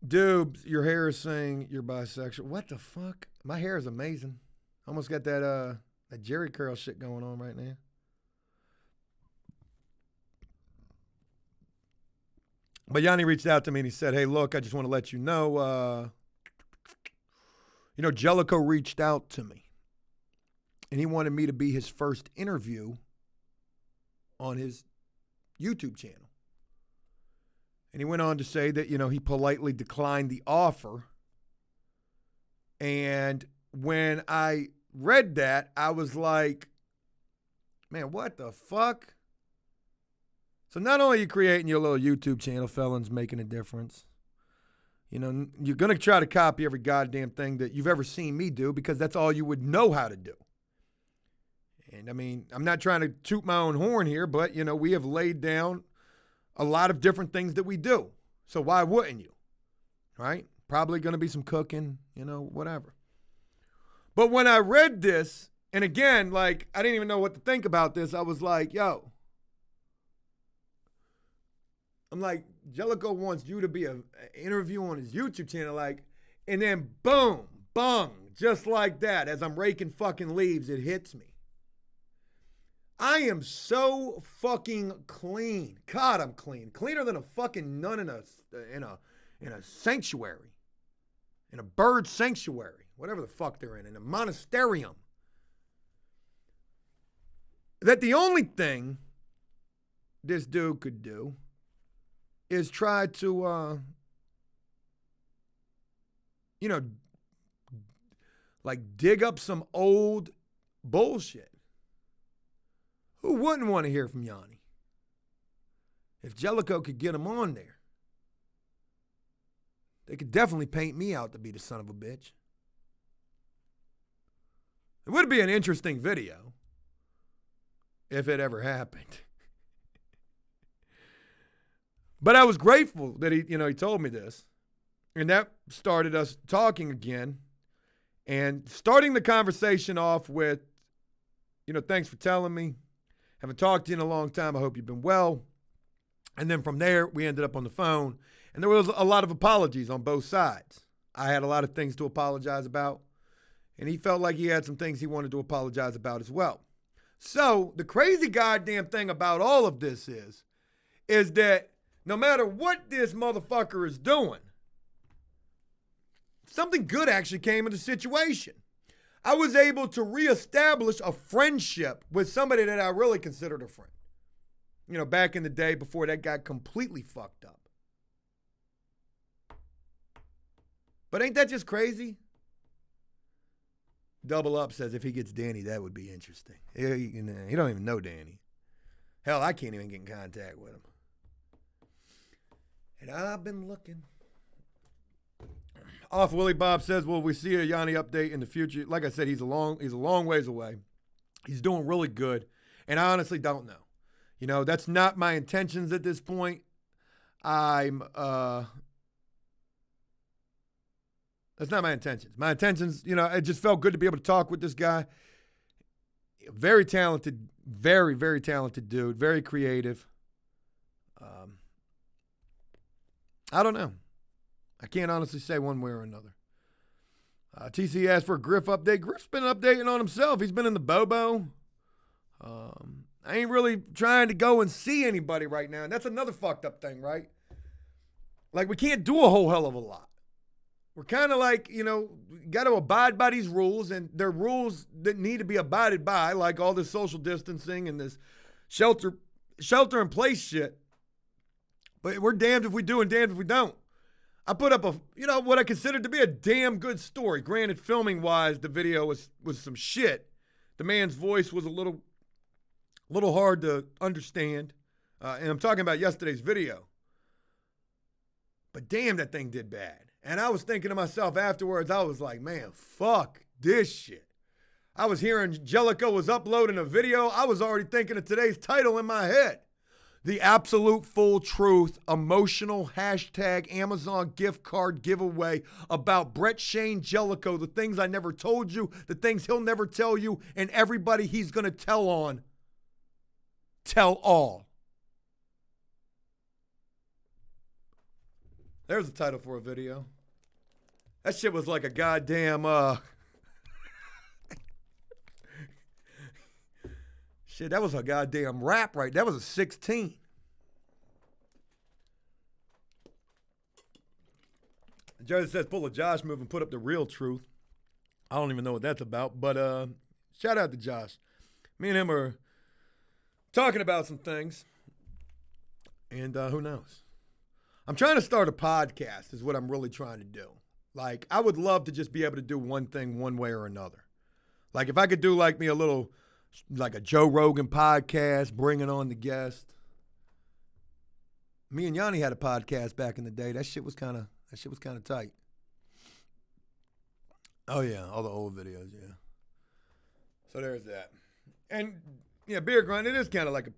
Dude, your hair is saying you're bisexual. What the fuck? My hair is amazing. Almost got that Jerry curl shit going on right now. But Yanni reached out to me and he said, hey, look, I just want to let you know, Jellicoe reached out to me. And he wanted me to be his first interview on his YouTube channel. And he went on to say that, he politely declined the offer. And when I read that, I was like, man, what the fuck? So not only are you creating your little YouTube channel, Felons Making a Difference, you're going to try to copy every goddamn thing that you've ever seen me do because that's all you would know how to do. And, I mean, I'm not trying to toot my own horn here, but, we have laid down a lot of different things that we do. So why wouldn't you? Right? Probably going to be some cooking, whatever. But when I read this, and again, like, I didn't even know what to think about this. I was like, yo. I'm like, Jellicoe wants you to be an interview on his YouTube channel, like, and then boom, bung, just like that. As I'm raking fucking leaves, it hits me. I am so fucking clean. God, I'm clean. Cleaner than a fucking nun in a sanctuary. In a bird sanctuary. Whatever the fuck they're in a monasterium. That the only thing this dude could do is try to, like dig up some old bullshit. Who wouldn't want to hear from Yanni? If Jellicoe could get him on there, they could definitely paint me out to be the son of a bitch. It would be an interesting video if it ever happened. But I was grateful that he told me this. And that started us talking again and starting the conversation off with, thanks for telling me. Haven't talked to you in a long time. I hope you've been well. And then from there, we ended up on the phone. And there was a lot of apologies on both sides. I had a lot of things to apologize about. And he felt like he had some things he wanted to apologize about as well. So the crazy goddamn thing about all of this is that no matter what this motherfucker is doing, something good actually came of the situation. I was able to reestablish a friendship with somebody that I really considered a friend. Back in the day before that got completely fucked up. But ain't that just crazy? Double Up says if he gets Danny, that would be interesting. He don't even know Danny. Hell, I can't even get in contact with him. And I've been looking. Off Willie Bob says, will we see a Yanni update in the future? Like I said, he's a long ways away. He's doing really good. And I honestly don't know. That's not my intentions at this point. That's not my intentions. My intentions, it just felt good to be able to talk with this guy. Very talented, very, very talented dude. Very creative. I don't know. I can't honestly say one way or another. TC asked for a Griff update. Griff's been updating on himself. He's been in the Bobo. I ain't really trying to go and see anybody right now. And that's another fucked up thing, right? Like, we can't do a whole hell of a lot. We're kind of like, got to abide by these rules, and they're rules that need to be abided by, like all this social distancing and this shelter in place shit. But we're damned if we do and damned if we don't. I put up what I considered to be a damn good story. Granted, filming-wise, the video was some shit. The man's voice was a little hard to understand. And I'm talking about yesterday's video. But damn, that thing did bad. And I was thinking to myself afterwards, I was like, man, fuck this shit. I was hearing Jellicoe was uploading a video. I was already thinking of today's title in my head. The absolute full truth, emotional hashtag Amazon gift card giveaway about Brett Shane Jellicoe, the things I never told you, the things he'll never tell you, and everybody he's going to tell on. Tell all. There's the title for a video. That shit was like a goddamn, shit, that was a goddamn rap right. That was a 16. Jersey says, pull a Josh move and put up the real truth. I don't even know what that's about, but shout out to Josh. Me and him are talking about some things, and who knows? I'm trying to start a podcast is what I'm really trying to do. Like, I would love to just be able to do one thing one way or another. Like, if I could do like me a little, like a Joe Rogan podcast, bringing on the guest. Me and Yanni had a podcast back in the day. That shit was kind of tight. Oh yeah, all the old videos, yeah. So there's that. And yeah, Beer Grunt, it is kind of like a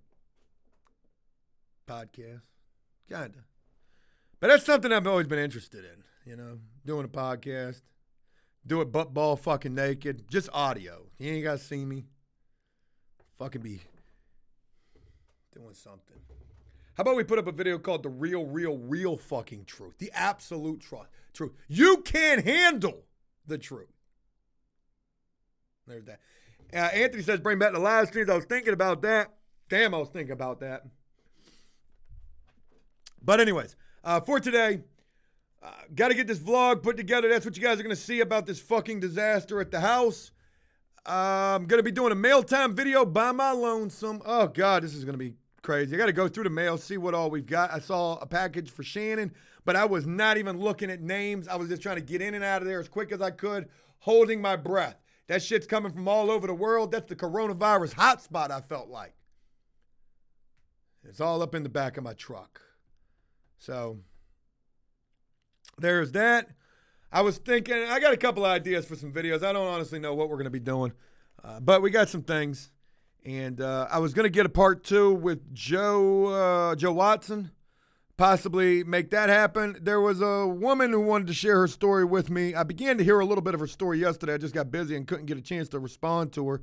podcast. Kind of. But that's something I've always been interested in, doing a podcast. Do it butt ball fucking naked. Just audio. You ain't got to see me. Fucking be doing something. How about we put up a video called The Real fucking Truth. The absolute truth. You can't handle the truth. There's that. Anthony says, bring back the live streams. I was thinking about that. Damn, I was thinking about that. But anyways, for today, got to get this vlog put together. That's what you guys are going to see about this fucking disaster at the house. I'm going to be doing a mail time video by my lonesome. Oh, God, this is going to be crazy. I got to go through the mail, see what all we've got. I saw a package for Shannon, but I was not even looking at names. I was just trying to get in and out of there as quick as I could, holding my breath. That shit's coming from all over the world. That's the coronavirus hotspot, I felt like. It's all up in the back of my truck. So there's that. I was thinking, I got a couple of ideas for some videos. I don't honestly know what we're going to be doing, but we got some things. And I was going to get a part 2 with Joe Watson, possibly make that happen. There was a woman who wanted to share her story with me. I began to hear a little bit of her story yesterday. I just got busy and couldn't get a chance to respond to her.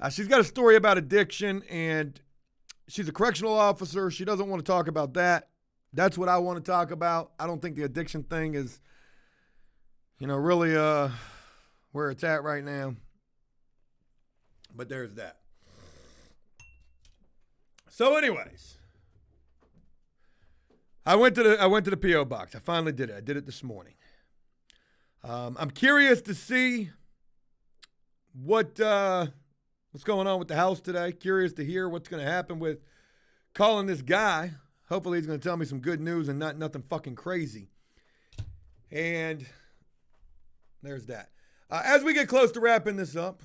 She's got a story about addiction, and she's a correctional officer. She doesn't want to talk about that. That's what I want to talk about. I don't think the addiction thing is, really where it's at right now. But there's that. So anyways, I went to the P.O. box. I finally did it. I did it this morning. I'm curious to see what's going on with the house today. Curious to hear what's going to happen with calling this guy. Hopefully he's going to tell me some good news and not nothing fucking crazy. And there's that. As we get close to wrapping this up,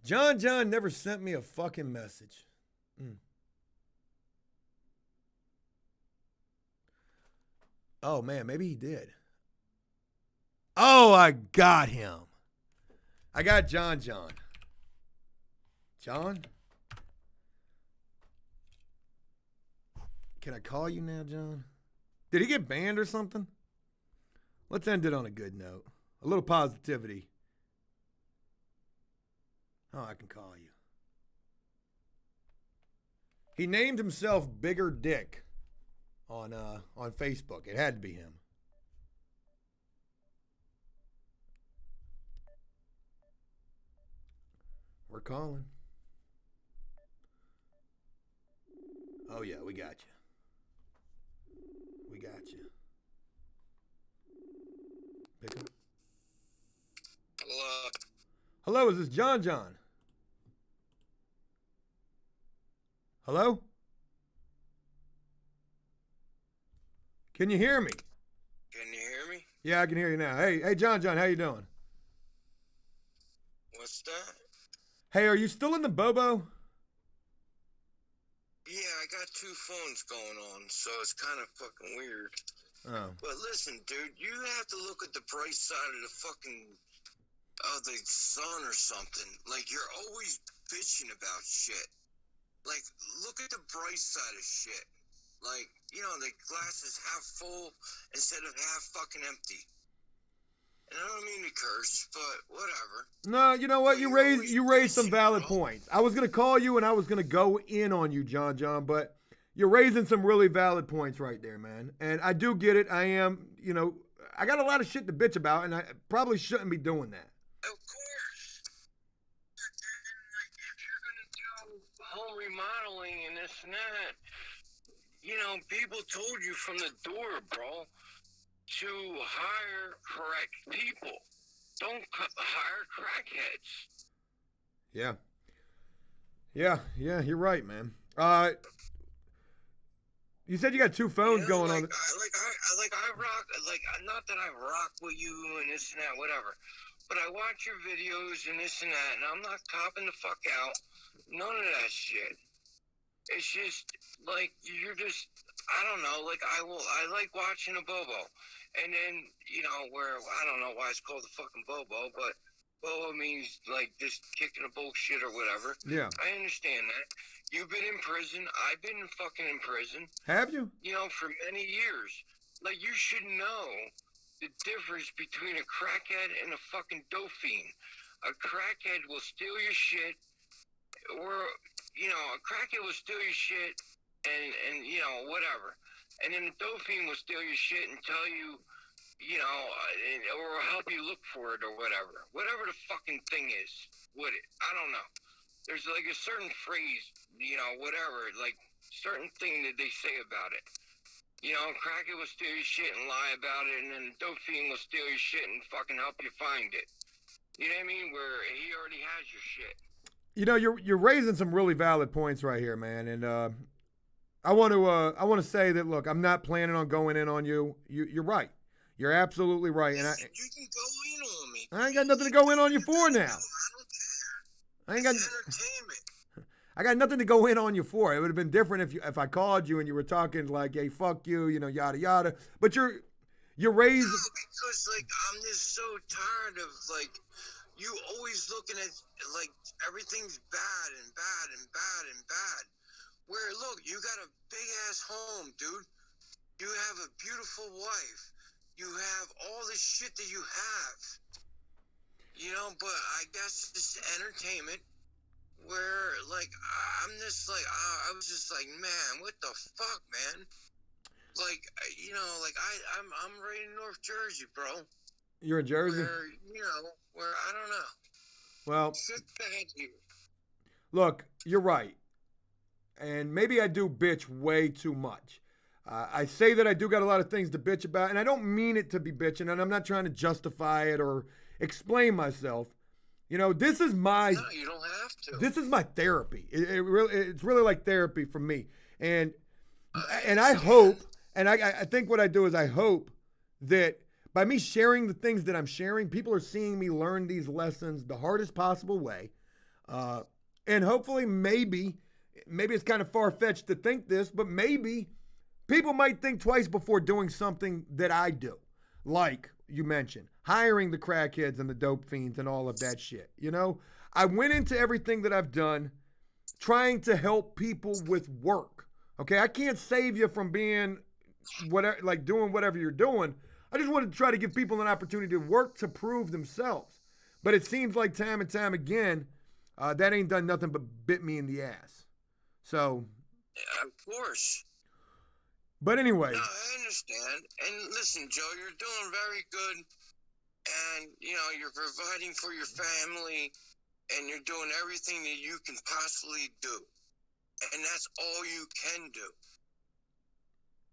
John never sent me a fucking message. Oh, man, maybe he did. Oh, I got him. I got John. John? Can I call you now, John? Did he get banned or something? Let's end it on a good note. A little positivity. Oh, I can call you. He named himself Bigger Dick on Facebook. It had to be him. We're calling. Oh, yeah, we got you. Pick up. Hello. Hello, is this John? Hello? Can you hear me? Can you hear me? Yeah, I can hear you now. Hey, John, how you doing? What's that? Hey, are you still in the Bobo? Yeah, I got two phones going on, so it's kind of fucking weird. Oh. But listen, dude, you have to look at the bright side of the sun or something. Like, you're always bitching about shit. Like, look at the bright side of shit. Like, the glass is half full instead of half fucking empty. And I don't mean to curse, but whatever. No, you know what? You raised some valid points. I was going to call you and I was going to go in on you, John, but you're raising some really valid points right there, man. And I do get it. I am, I got a lot of shit to bitch about, and I probably shouldn't be doing that. Of course. Like, if you're going to do home remodeling and this and that, people told you from the door, bro, to hire correct people. Don't hire crackheads. Yeah, you're right, man. You said you got two phones going on. I rock, not that I rock with you and this and that, whatever. But I watch your videos and this and that, and I'm not copping the fuck out. None of that shit. It's just, like, you're just, I don't know, like, I like watching a Bobo. And then, where, I don't know why it's called a fucking Bobo, but Bobo means, like, just kicking a bullshit or whatever. Yeah. I understand that. You've been in prison. I've been fucking in prison. Have you? For many years. Like, you should know the difference between a crackhead and a fucking dope fiend. A crackhead will steal your shit, or, a crackhead will steal your shit and whatever. And then a dope fiend will steal your shit and tell you, or help you look for it or whatever. Whatever the fucking thing is with it. I don't know. There's like a certain phrase, whatever, like certain thing that they say about it. Crackhead will steal your shit and lie about it, and then the dope fiend will steal your shit and fucking help you find it. You know what I mean? Where he already has your shit. You're raising some really valid points right here, man, and I want to say that, look, I'm not planning on going in on you. You're right. You're absolutely right. And you can go in on me. I ain't got nothing to go in on you for now. I don't care. It's entertainment. I got nothing to go in on you for. It would have been different if I called you and you were talking like, "Hey, fuck you," yada yada. But you're raised. No, because like I'm just so tired of like, you always looking at like everything's bad and bad and bad and bad. Where look, you got a big ass home, dude. You have a beautiful wife. You have all the shit that you have. You know, but I guess it's entertainment. Where like I'm just like I was just like, man, what the fuck, man? Like you know, like I'm right in North Jersey, bro. You're in Jersey? Where I don't know. Well, Shit bad here. Look, you're right. And maybe I do bitch way too much. I say that I do got a lot of things to bitch about, and I don't mean it to be bitching, and I'm not trying to justify it or explain myself. You know, this is my... No, you don't have to. This is my therapy. It's really like therapy for me. And I hope, and I think what I do is I hope that by me sharing the things that I'm sharing, people are seeing me learn these lessons the hardest possible way. And hopefully maybe it's kind of far-fetched to think this, but maybe people might think twice before doing something that I do. Like you mentioned, hiring the crackheads and the dope fiends and all of that shit. You know, I went into everything that I've done trying to help people with work. Okay, I can't save you from being whatever, like doing whatever you're doing. I just want to try to give people an opportunity to work to prove themselves. But it seems like time and time again, that ain't done nothing but bit me in the ass. So. Yeah, of course. But anyway. No, I understand. And listen, Joe, you're doing very good. And, you know, you're providing for your family. And you're doing everything that you can possibly do. And that's all you can do.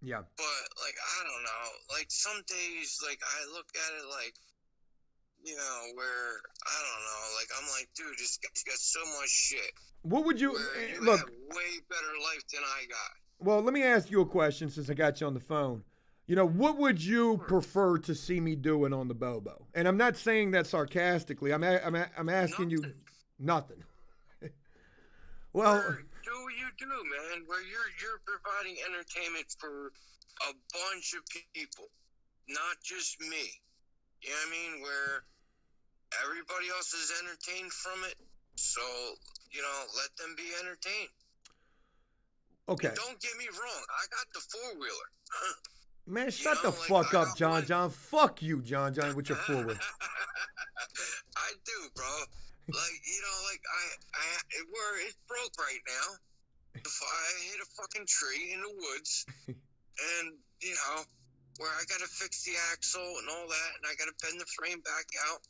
Yeah. But, like, I don't know. Like, some days, like, I look at it like, you know, where, I don't know. Like, I'm like, dude, this guy's got so much shit. What would you look? Have way better life than I got. Well, let me ask you a question since I got you on the phone. You know, what would you prefer to see me doing on the Bobo? And I'm not saying that sarcastically. I'm asking you nothing. Well, do what you do, man. Where you're providing entertainment for a bunch of people, not just me. You know what I mean? Where everybody else is entertained from it. So, you know, let them be entertained. Okay. And don't get me wrong. I got the four-wheeler. Man, shut the fuck up, John. Fuck you, John, with your four-wheeler. I do, bro. Like, you know, like, it's broke right now. If I hit a fucking tree in the woods, and, you know, where I gotta fix the axle and all that, and I gotta bend the frame back out.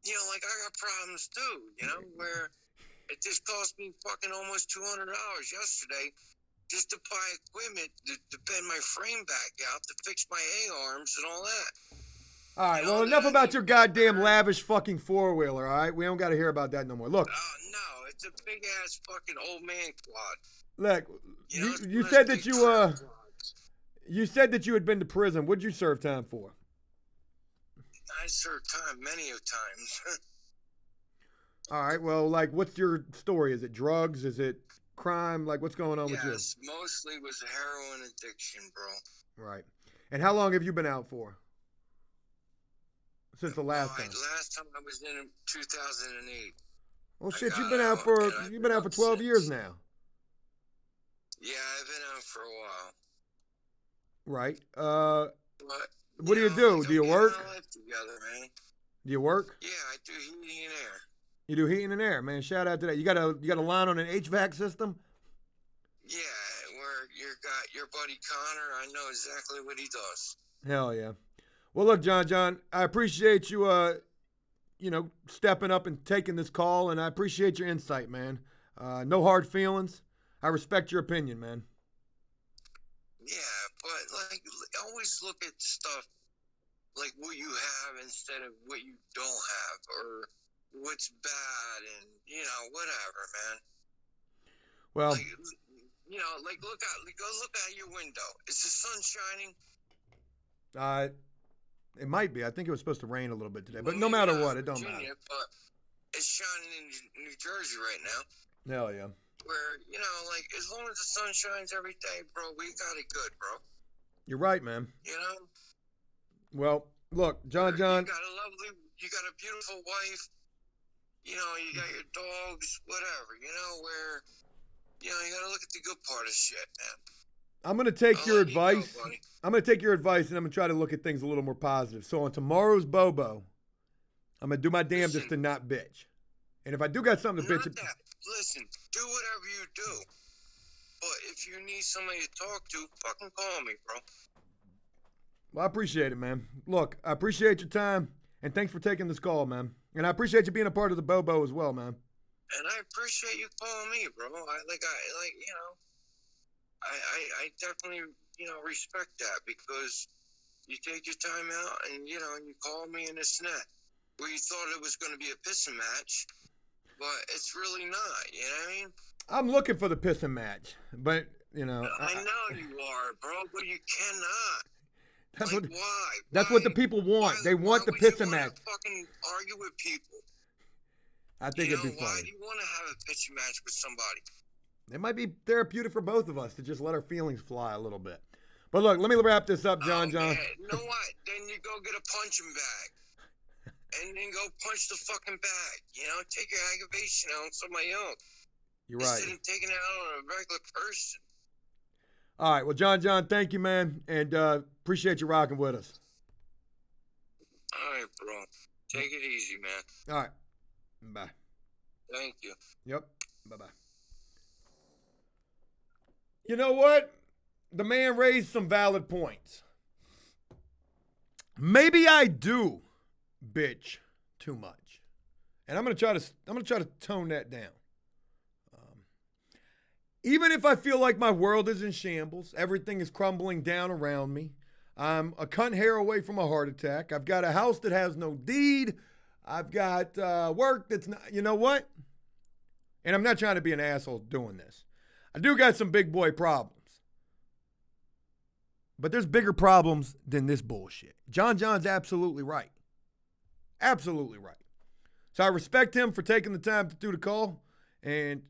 You know, like, I got problems too, you know, where it just cost me fucking almost $200 yesterday just to buy equipment to bend my frame back out, to fix my A-arms and all that. All right, well, enough about your goddamn lavish fucking four-wheeler, all right? We don't got to hear about that no more. Look. No, it's a big-ass fucking old man quad. Look, you said that you said that you had been to prison. What'd you serve time for? I served time many of times. All right, well, like, what's your story? Is it drugs? Is it crime? Like, what's going on with you? Yes, mostly was heroin addiction, bro. Right. And how long have you been out for? Since the last time? Last time I was in 2008. Well, shit, you've been out for 12 years now. Yeah, I've been out for a while. Right. What do you do? Do you work? Together, man. Do you work? Yeah, I do heating and air. You do heating and air, man. Shout out to that. You got a line on an HVAC system? Yeah, where you got your buddy Connor. I know exactly what he does. Hell yeah. Well, look, John, I appreciate you, stepping up and taking this call, and I appreciate your insight, man. No hard feelings. I respect your opinion, man. Yeah, but, like, always look at stuff like what you have instead of what you don't have, or what's bad, and, you know, whatever, man. Well, like, you know, like, go look out your window. Is the sun shining? It might be. I think it was supposed to rain a little bit today, but no matter what, it don't matter. But it's shining in New Jersey right now. Hell yeah. Where, you know, like, as long as the sun shines every day, bro, we got it good, bro. You're right, man. You know? Well, look, John. You got a beautiful wife. you know, you got your dogs, whatever, you know, where, you know, you got to look at the good part of shit, man. I'm going to take your advice. I'm going to take your advice, and I'm going to try to look at things a little more positive. So on tomorrow's Bobo, I'm going to do my damnedest to not bitch. And if I do got something to bitch about. Listen, do whatever you do. But if you need somebody to talk to, fucking call me, bro. Well, I appreciate it, man. Look, I appreciate your time, and thanks for taking this call, man. And I appreciate you being a part of the Bobo as well, man. And I appreciate you calling me, bro. I definitely, you know, respect that because you take your time out and, you know, and you call me in this net where you thought it was going to be a pissing match, but it's really not, you know what I mean? I'm looking for the pissing match, but, you know. I know you are, bro, but you cannot. That's like, what, why? That's what the people want. They want the pissing match. Fucking argue with people. I think it'd be funny. Why do you want to have a pissing match with somebody? It might be therapeutic for both of us to just let our feelings fly a little bit. But look, let me wrap this up, John. You know what? Then you go get a punching bag. And then go punch the fucking bag. You know, take your aggravation out on somebody else. You're right. Instead of taking it out on a regular person. All right. Well, John, thank you, man. And appreciate you rocking with us. All right, bro. Take it easy, man. All right. Bye. Thank you. Yep. Bye-bye. You know what? The man raised some valid points. Maybe I do bitch too much. And I'm going to try to tone that down. Even if I feel like my world is in shambles, everything is crumbling down around me. I'm a cunt hair away from a heart attack. I've got a house that has no deed. I've got work that's not, you know what? And I'm not trying to be an asshole doing this. I do got some big boy problems. But there's bigger problems than this bullshit. John's absolutely right. Absolutely right. So I respect him for taking the time to do the call. And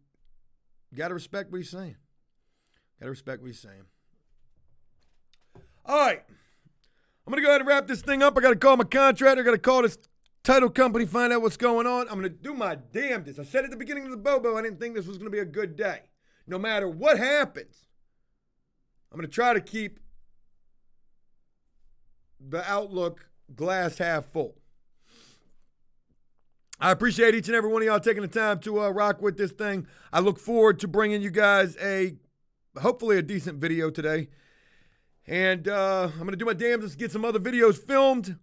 got to respect what he's saying. All right. I'm going to go ahead and wrap this thing up. I got to call my contractor. I got to call this title company, find out what's going on. I'm going to do my damnedest. I said at the beginning of the Bobo, I didn't think this was going to be a good day. No matter what happens, I'm going to try to keep the outlook glass half full. I appreciate each and every one of y'all taking the time to rock with this thing. I look forward to bringing you guys hopefully a decent video today. And I'm going to do my damnedest to get some other videos filmed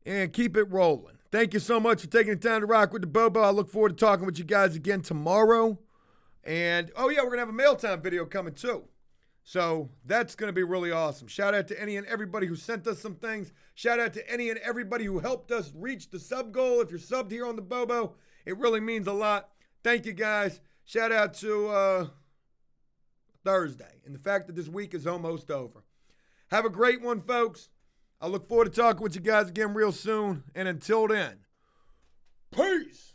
and keep it rolling. Thank you so much for taking the time to rock with the Bobo. I look forward to talking with you guys again tomorrow. And, oh yeah, we're going to have a mail time video coming too. So that's going to be really awesome. Shout out to any and everybody who sent us some things. Shout out to any and everybody who helped us reach the sub goal. If you're subbed here on the Bobo, it really means a lot. Thank you, guys. Shout out to Thursday and the fact that this week is almost over. Have a great one, folks. I look forward to talking with you guys again real soon. And until then, peace.